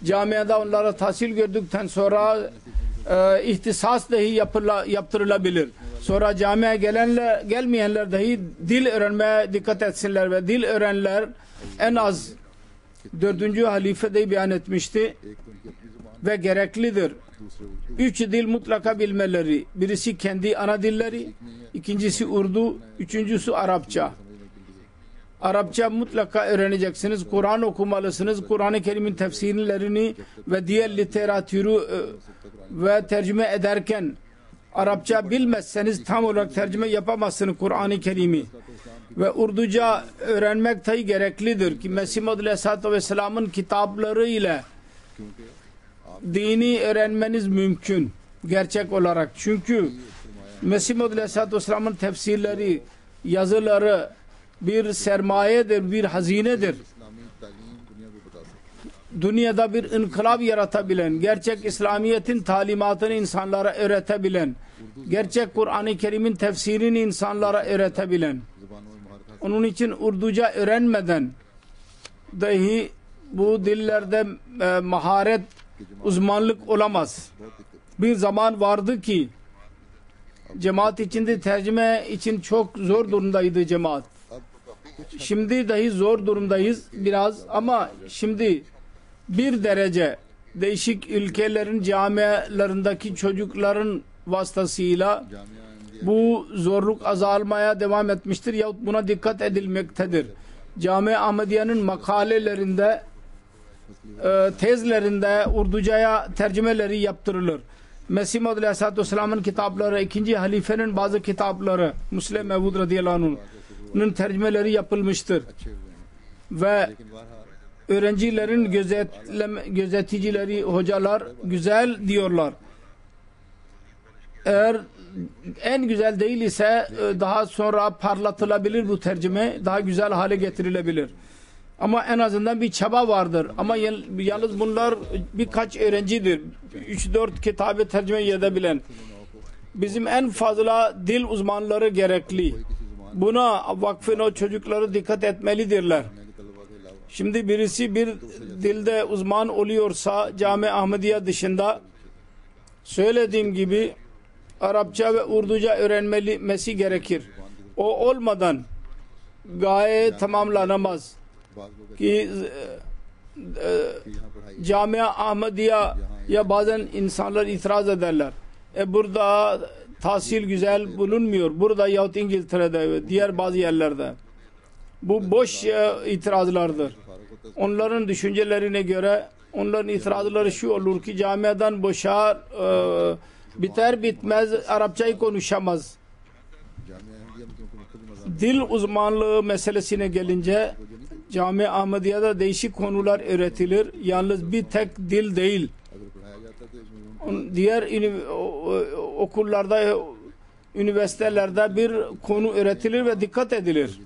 camiada onlara tahsil gördükten sonra ihtisas dahi yaptırılabilir. Sonra camiye gelmeyenler dahi dil öğrenmeye dikkat etsinler ve dil öğrenenler en az 4. halife de beyan etmişti ve gereklidir. 3 dil mutlaka bilmeleri. Birisi kendi ana dilleri, ikincisi Urdu, üçüncüsü Arapça. Arapça mutlaka öğreneceksiniz. Kur'an okumalısınız. Kur'an-ı Kerim'in tefsirlerini ve diğer literatürü ve tercüme ederken Arapça bilmezseniz tam olarak tercüme yapamazsınız Kur'an-ı Kerim'i. Ve Urduca öğrenmek tabi gereklidir ki Mesih Maud Aleyhisselatü Vesselam'ın kitapları ile dini öğrenmeniz mümkün gerçek olarak. Çünkü Mesih Maud Aleyhisselatü Vesselam'ın tefsirleri, yazıları bir sermayedir, bir hazinedir. Dünyada bir inkılap yaratabilen, gerçek İslamiyet'in talimatını insanlara öğretebilen, gerçek Kur'an-ı Kerim'in tefsirini insanlara öğretebilen. Onun için Urduca öğrenmeden dahi bu dillerde maharet, uzmanlık olamaz. Bir zaman vardı ki cemaat içinde tercüme için çok zor durumdaydı cemaat. Şimdi dahi zor durumdayız biraz ama şimdi bir derece değişik ülkelerin camialarındaki çocukların vasıtasıyla bu zorluk azalmaya devam etmiştir yahut buna dikkat edilmektedir. Cami Ahmediye'nin makalelerinde, tezlerinde Urduca'ya tercümeleri yaptırılır. Mesih Maud Aleyhisselatü Vesselam'ın kitapları, 2. halifenin bazı kitapları, Müslim Mevud radıyallahu anh'ın tercümeleri yapılmıştır. Ve öğrencilerin gözeticileri, hocalar güzel diyorlar. Eğer en güzel değil ise daha sonra parlatılabilir bu tercüme, daha güzel hale getirilebilir. Ama en azından bir çaba vardır. Ama yalnız bunlar birkaç öğrencidir. 3-4 kitabı tercüme edebilen. Bizim en fazla dil uzmanları gerekli. Buna vakfın o çocukları dikkat etmelidirler. Şimdi birisi bir dilde uzman oluyorsa Cami Ahmediye dışında söylediğim gibi Arapça ve Urduca öğrenmesi gerekir. O olmadan gaye tamamlanamaz. Ki Camia Ahmediye'ye bazen insanlar itiraz ederler. Burada tahsil güzel bulunmuyor. Burada yahut İngiltere'de ve diğer bazı yerlerde. Bu boş itirazlardır. Onların düşüncelerine göre onların itirazları şu olur ki camiadan boşa biter bitmez Arapçayı konuşamaz. Dil uzmanlığı meselesine gelince Cami Ahmediye'de değişik konular öğretilir. Yalnız bir tek dil değil. Diğer okullarda, üniversitelerde bir konu öğretilir ve dikkat edilir.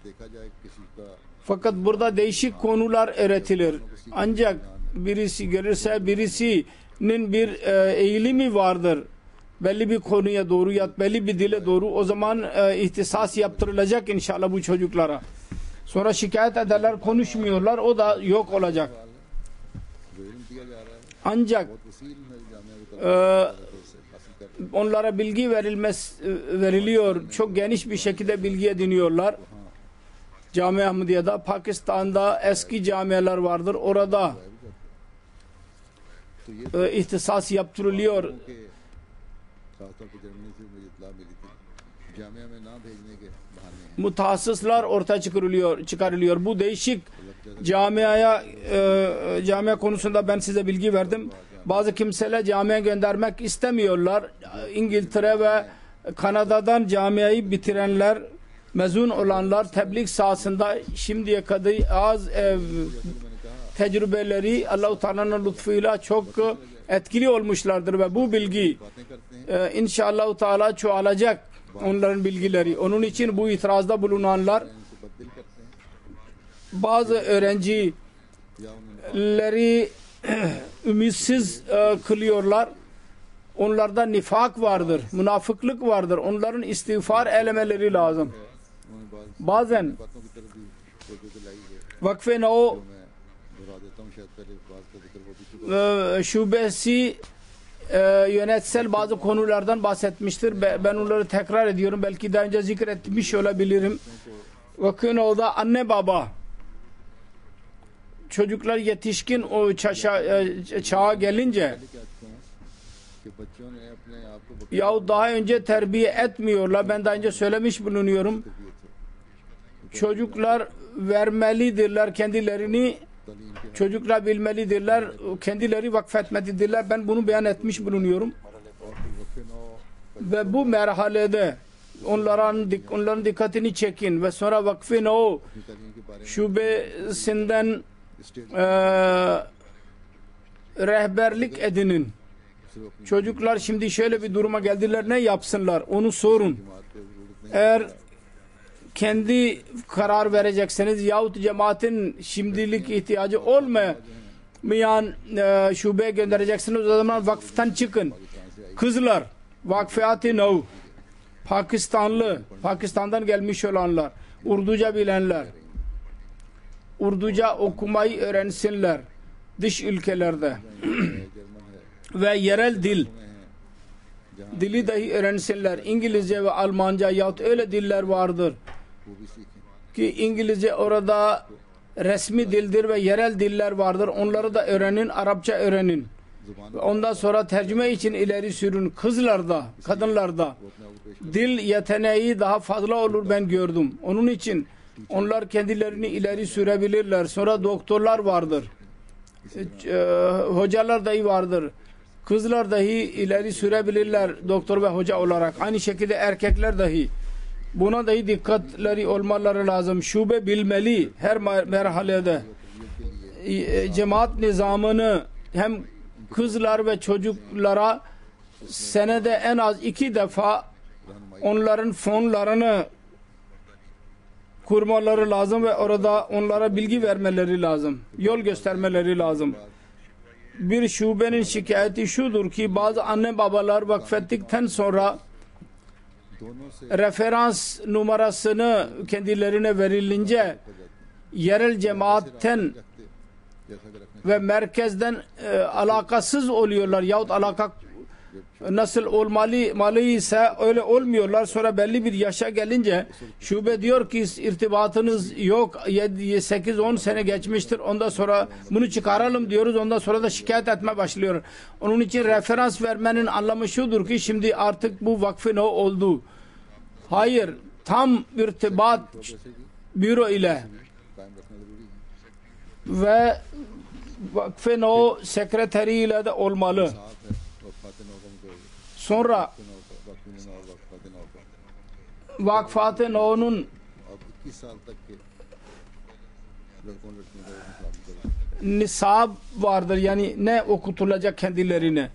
Fakat burada değişik konular öğretilir. Ancak birisi gelirse birisinin bir eğilimi vardır. Belli bir konuya doğru ya belli bir dile doğru, o zaman ihtisas yaptırılacak inşallah bu çocuklara. Sonra şikayet ederler, konuşmuyorlar, o da yok olacak. Ancak onlara bilgi veriliyor. Çok geniş bir şekilde bilgi ediniyorlar. Cami Ahmediye'de, Pakistan'da eski camiler vardır. Orada ihtisas yaptırılıyor. Mutahassıslar ortaya çıkarılıyor. Bu değişik camia konusunda ben size bilgi verdim. Bazı kimseler camiye göndermek istemiyorlar. İngiltere ve Kanada'dan camiayı bitirenler, mezun olanlar tebliğ sahasında şimdiye kadar az tecrübeleri Allah-u Teala'nın lütfuyla çok etkili olmuşlardır ve bu bilgi inşallah Teala çoğalacak, onların bilgileri. Onun için bu itirazda bulunanlar bazı öğrencileri ümitsiz kılıyorlar. Onlarda nifak vardır, münafıklık vardır. Onların istiğfar eylemeleri lazım. Bazen Vakf-ı Nau şubesi yönetsel bazı konulardan bahsetmiştir. Ben onları tekrar ediyorum. Belki daha önce zikretmiş olabilirim. Vakf-ı Nau'da anne baba çocuklar yetişkin o çağa gelince yahut daha önce terbiye etmiyorlar. Ben daha önce söylemiş bulunuyorum. Çocuklar vermelidirler kendilerini. Çocuklar bilmelidirler. Kendileri vakfetmelidirler. Ben bunu beyan etmiş bulunuyorum. Ve bu merhalede onların dikkatini çekin ve sonra Vakf-ı Nau şubesinden rehberlik edinin. Çocuklar şimdi şöyle bir duruma geldiler, ne yapsınlar onu sorun. Eğer kendi karar verecekseniz yahut cemaatin şimdilik ihtiyacı olmayan şubeye göndereceksiniz, o zaman vakıftan çıkın. Kızlar, Vakfiyat-ı Nau, Pakistan'dan gelmiş olanlar, Urduca bilenler, Urduca okumayı öğrensinler dış ülkelerde ve yerel dili dahi öğrensinler. İngilizce ve Almanca yahut öyle diller vardır ki İngilizce orada resmi dildir ve yerel diller vardır. Onları da öğrenin, Arapça öğrenin. Ondan sonra tercüme için ileri sürün. Kızlarda, kadınlarda dil yeteneği daha fazla olur, ben gördüm. Onun için onlar kendilerini ileri sürebilirler. Sonra doktorlar vardır. Hocalar dahi vardır. Kızlar dahi ileri sürebilirler doktor ve hoca olarak. Aynı şekilde erkekler dahi. Buna dahi dikkatleri olmaları lazım. Şube bilmeli her merhalede. Cemaat nizamını hem kızlar ve çocuklara senede en az 2 defa onların fonlarını kurmaları lazım ve orada onlara bilgi vermeleri lazım. Yol göstermeleri lazım. Bir şubenin şikayeti şudur ki bazı anne babalar vakfettikten sonra दोनों से referans numarasını kendilerine verilince yerel cemaatten रखते जैसा कि रखने ve merkezden alakasız oluyorlar yahut alaka nasıl olmalı ise öyle olmuyorlar. Sonra belli bir yaşa gelince şube diyor ki irtibatınız yok, 8-10 sene geçmiştir, ondan sonra bunu çıkaralım diyoruz, ondan sonra da şikayet etme başlıyor. Onun için referans vermenin anlamı şudur ki şimdi artık bu vakfın o oldu. Hayır, tam irtibat जैसे कि büro ile कायम रखना जरूरी है। ve vakfın o sekreteriyle de olmalı. साथ है वफ़ात नौ का मुझे Sonra वफ़ात नौ और वफ़ात नौ का vakfat-ı No'nun अब 21 साल तक के लड़कों लड़कियों का निकाह करें nisab vardır, yani ne okutulacak kendilerine.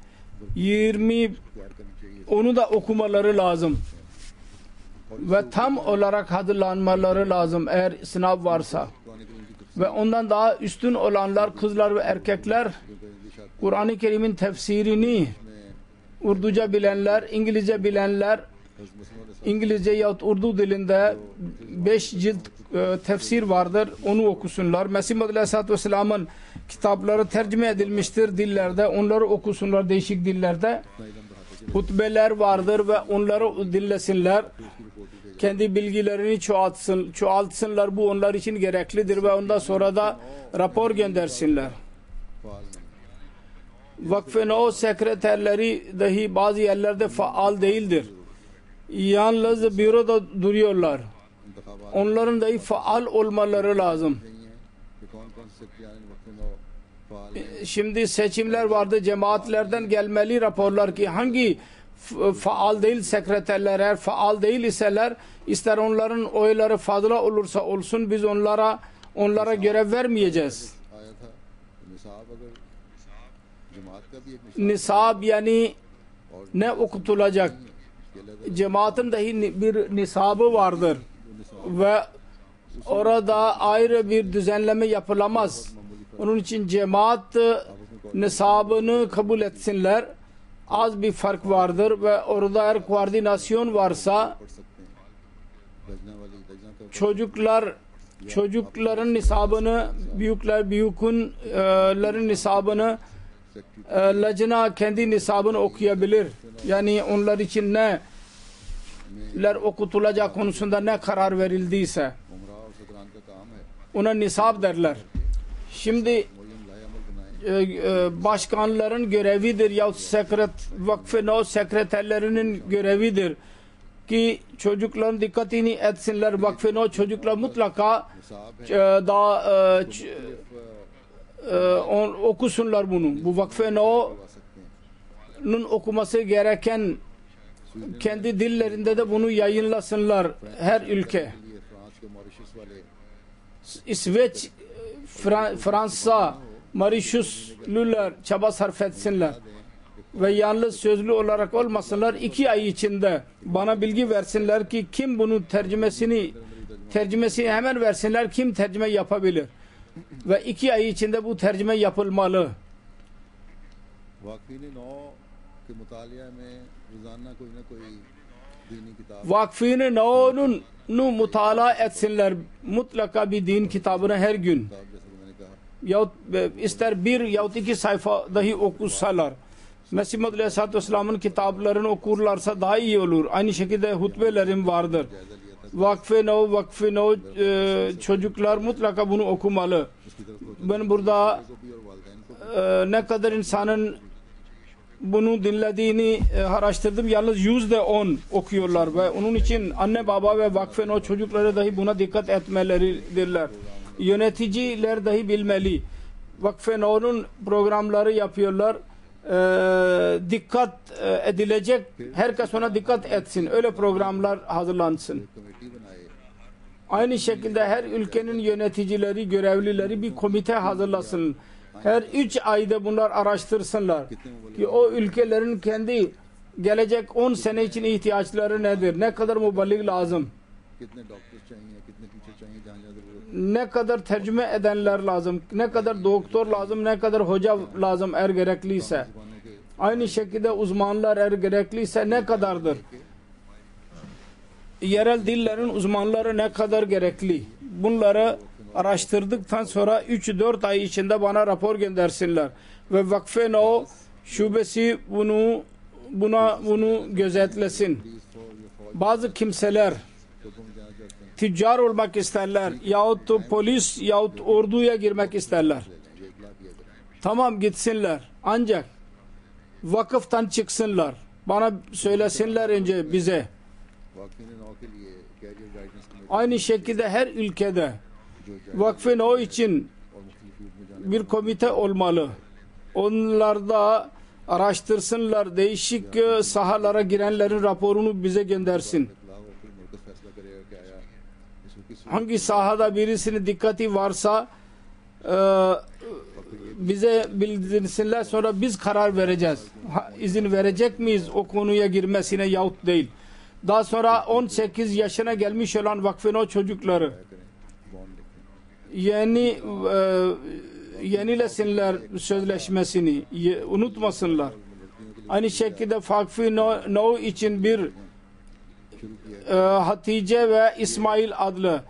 20 तैयार करनी चाहिए। onu da okumaları lazım ve tam olarak hazırlanmaları lazım eğer sınav varsa. Quran करीम की Ve ondan daha üstün olanlar kızlar ve erkekler तफसीर Kur'an-ı Kerim'in tefsirini में Urduca bilenler, İngilizce bilenler, हज़रत मुस्लिम İngilizce yahut Urdu dilinde 5 cilt tefsir vardır. Onu okusunlar. Mesih Muhammed Aleyhisselatü Vesselam'ın kitapları tercüme edilmiştir dillerde. Onları okusunlar değişik dillerde. अपना इल्म बढ़ाते Hutbeler vardır ve onları dinlesinler. उसकी रिपोर्ट दी Kendi bilgilerini çoğaltsınlar. Bu onlar için gereklidir ve ondan sonra da rapor göndersinler. फाल नहीं Vakfın o sekreterleri dahi bazı yerlerde faal değildir. Yalnız büroda duruyorlar. इंतखाबात Onların dahi faal olmaları lazım. नहीं है कि कौन कौन से सेक्रेटरी वक्त नौ फाल हैं। Şimdi seçimler vardı. Cemaatlerden gelmeli raporlar ki hangi faal değil sekreterler, eğer faal değil iseler, ister onların oyları fazla olursa olsun biz onlara görev vermeyeceğiz. आया था निसाब अगर जमात का भी एक निसाब Nisab yani और ne okutulacak? इसके अलग Cemaatin dahi bir nisabı vardır ve orada ayrı bir düzenleme yapılamaz. Onun için cemaat nisabını kabul etsinler. Az bir fark vardır ve orada eğer koordinasyon varsa पढ़ सकते हैं लजना वाली लजना का çocukların nisabını, büyüklerin nisabını secretary lacna kendi nisabını okuyabilir. Yani onlar için neler okutulacak konusunda ne karar verildiyse उमरा और सदरान का काम है ona nisab derler. Şimdi मुय्यन लाए अमल बनाए başkanların görevidir yahut vakfın o sekreterlerinin görevidir ki çocukların dikkatini etsinler. Vakfın o çocuklar mutlaka निसाब है daha okusunlar bunu. Bu vakfın करवा सकते हैं o'nun okuması gereken kendi dillerinde de bunu yayınlasınlar her ülke. लिए फ्रांस के मॉरिशस वाले İsveç, Fransa, Mauritiuslular çaba sarf etsinler. Ve yalnız sözlü olarak olmasınlar. 2 ay içinde bana bilgi versinler ki kim bunun tercümesini hemen versinler. Kim tercüme yapabilir? Ve 2 ay içinde bu tercüme yapılmalı. वाकफीन नौ के मुतालिया में रोजाना कोई ना कोई दीनी किताब Vakfını No'nun mutala etsinler. Mutlaka bir din kitabını her gün. जैसे कि मैंने कहा Yahut ister 1 yahut 2 sayfa dahi okusalar. Mesih Muhammed Aleyhisselatü Vesselam'ın kitaplarını okurlarsa daha iyi olur. Aynı şekilde hutbelerim vardır. Vakfı No çocuklar mutlaka bunu okumalı. उसकी तरफ Ben burada को भी और वालिदैन को ne kadar insanın bunu dinlediğini araştırdım. Yalnız %10 okuyorlar ve onun için anne baba ve vakfın o çocukları dahi buna dikkat etmeleridirler. Yöneticiler dahi bilmeli. Vakfın onun programları yapıyorlar. Dikkat edilecek. Herkes ona dikkat etsin. Öyle programlar hazırlansın. Committee बनाए Aynı şekilde her ülkenin yöneticileri, görevlileri bir komite hazırlasın. Her 3 ayda bunlar araştırsınlar. Ki o ülkelerin kendi gelecek 10 sene için ihtiyaçları nedir? Ne kadar muballik lazım? कितने डॉक्टर चाहिए, कितने टीचर चाहिए, जहाँ जहाँ जरूरत Ne kadar tercüme edenler lazım, ne kadar doktor lazım, ne kadar hoca lazım eğer gerekliyse. जमानों के Aynı şekilde uzmanlar eğer gerekliyse ne kadardır? Yerel dillerin uzmanları ne kadar gerekli? Bunları araştırdıktan sonra 3-4 ay içinde bana rapor göndersinler. Ve Vakfe No şubesi bunu gözetlesin. Bazı kimseler tüccar olmak isterler yahut polis yahut orduya girmek isterler. Tamam, gitsinler. Ancak vakıftan çıksınlar. Bana söylesinler önce bize. वाकई नौ के लिए career guidance committee Aynı şekilde her ülkede Vakfe No için और मुख्तलिफ फील्ड में जाने bir komite olmalı. Onlar da araştırsınlar. Değişik sahalara girenlerin raporunu bize göndersin. खिलाफ और फिर मरकज फैसला करेगा कि आया इसको किस Hangi sahada birisinin dikkati varsa bize bildirsinler, sonra biz karar vereceğiz. İzin verecek miyiz o konuya girmesine yahut değil. Daha sonra 18 yaşına gelmiş olan Vakfe No çocukları करें बॉन्ड लिखें yenilesinler sözleşmesini, unutmasınlar. Aynı şekilde Vakfe No için bir शुरू किया Hatice ve İsmail adlı,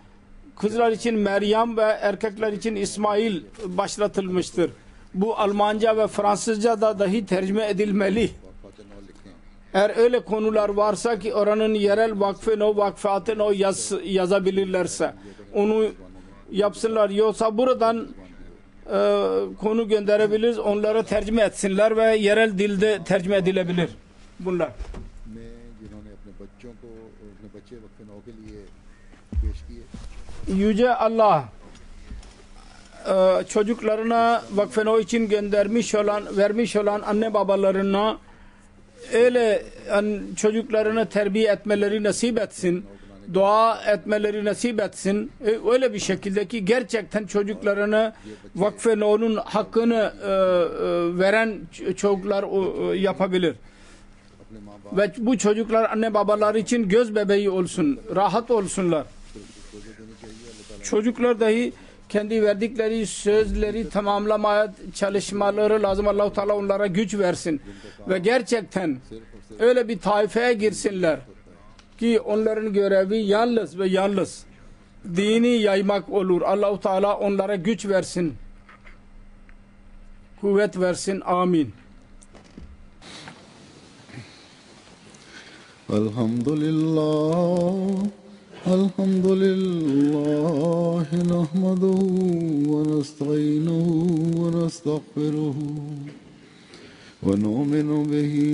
kızlar için Meryem ve erkekler için İsmail başlatılmıştır. Bu Almanca ve Fransızca da dahi tercüme edilmeli. वाक़ात नौ लिखें Eğer öyle konular varsa ki oranın yerel Vakfe No, Vakfat-ı No yazabilirlerse onu yapsınlar. Yoksa buradan konu gönderebiliriz. Onları tercüme etsinler ve yerel dilde tercüme edilebilir. Bunlar. में जिन्होंने अपने बच्चों को अपने बच्चे वक्फ नौ के लिए पेश किए Yüce Allah çocuklarına Vakfe No için vermiş olan anne babalarına öyle çocuklarını terbiye etmeleri nasip etsin, dua etmeleri nasip etsin. Öyle bir şekilde ki gerçekten çocuklarını Vakfe No'nun hakkını veren çocuklar yapabilir. अपने माँ बाप Ve bu çocuklar anne babaları için göz bebeği olsun, rahat olsunlar. Çocuklar dahi kendi verdikleri sözleri tamamlamaya çalışmaları lazım. Allah-u Teala onlara güç versin. Ve gerçekten öyle bir taifeye girsinler ki onların görevi yalnız ve yalnız dini yaymak olur. Allah-u Teala onlara güç versin, kuvvet versin. Amin. Elhamdülillah nahmaduhu ve nesta'inuhu ve nestağfiruhu ve nu'minu bihi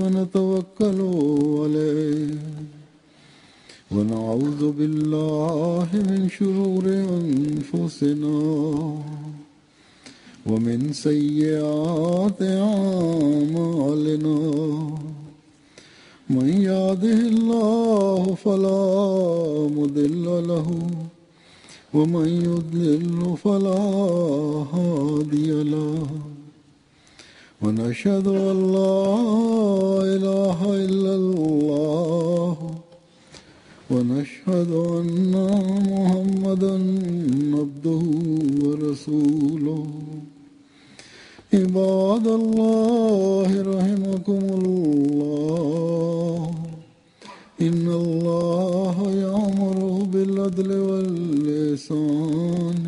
ve netevekkalu aleyh ve na'udzu billahi min şururi enfusina ve min seyyiati a'malina. من يهده الله فلا مضل له ومن يضلل فلا هادي له ونشهد أن لا إله إلا الله ونشهد أن محمدا عبده ورسوله عباد الله رحمكم الله إن الله يأمر بالعدل والإحسان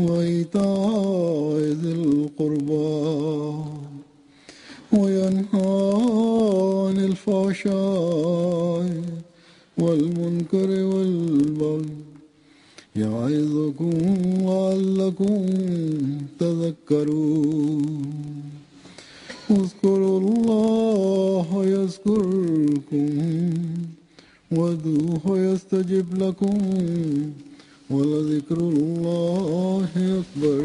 وإيتاء ذي القربى وينهى عن الفحشاء والمنكر والبغي يعظكم لعلكم تذكرون اذكروا الله يذكركم وادعوه يستجب لكم ولذكر الله أكبر.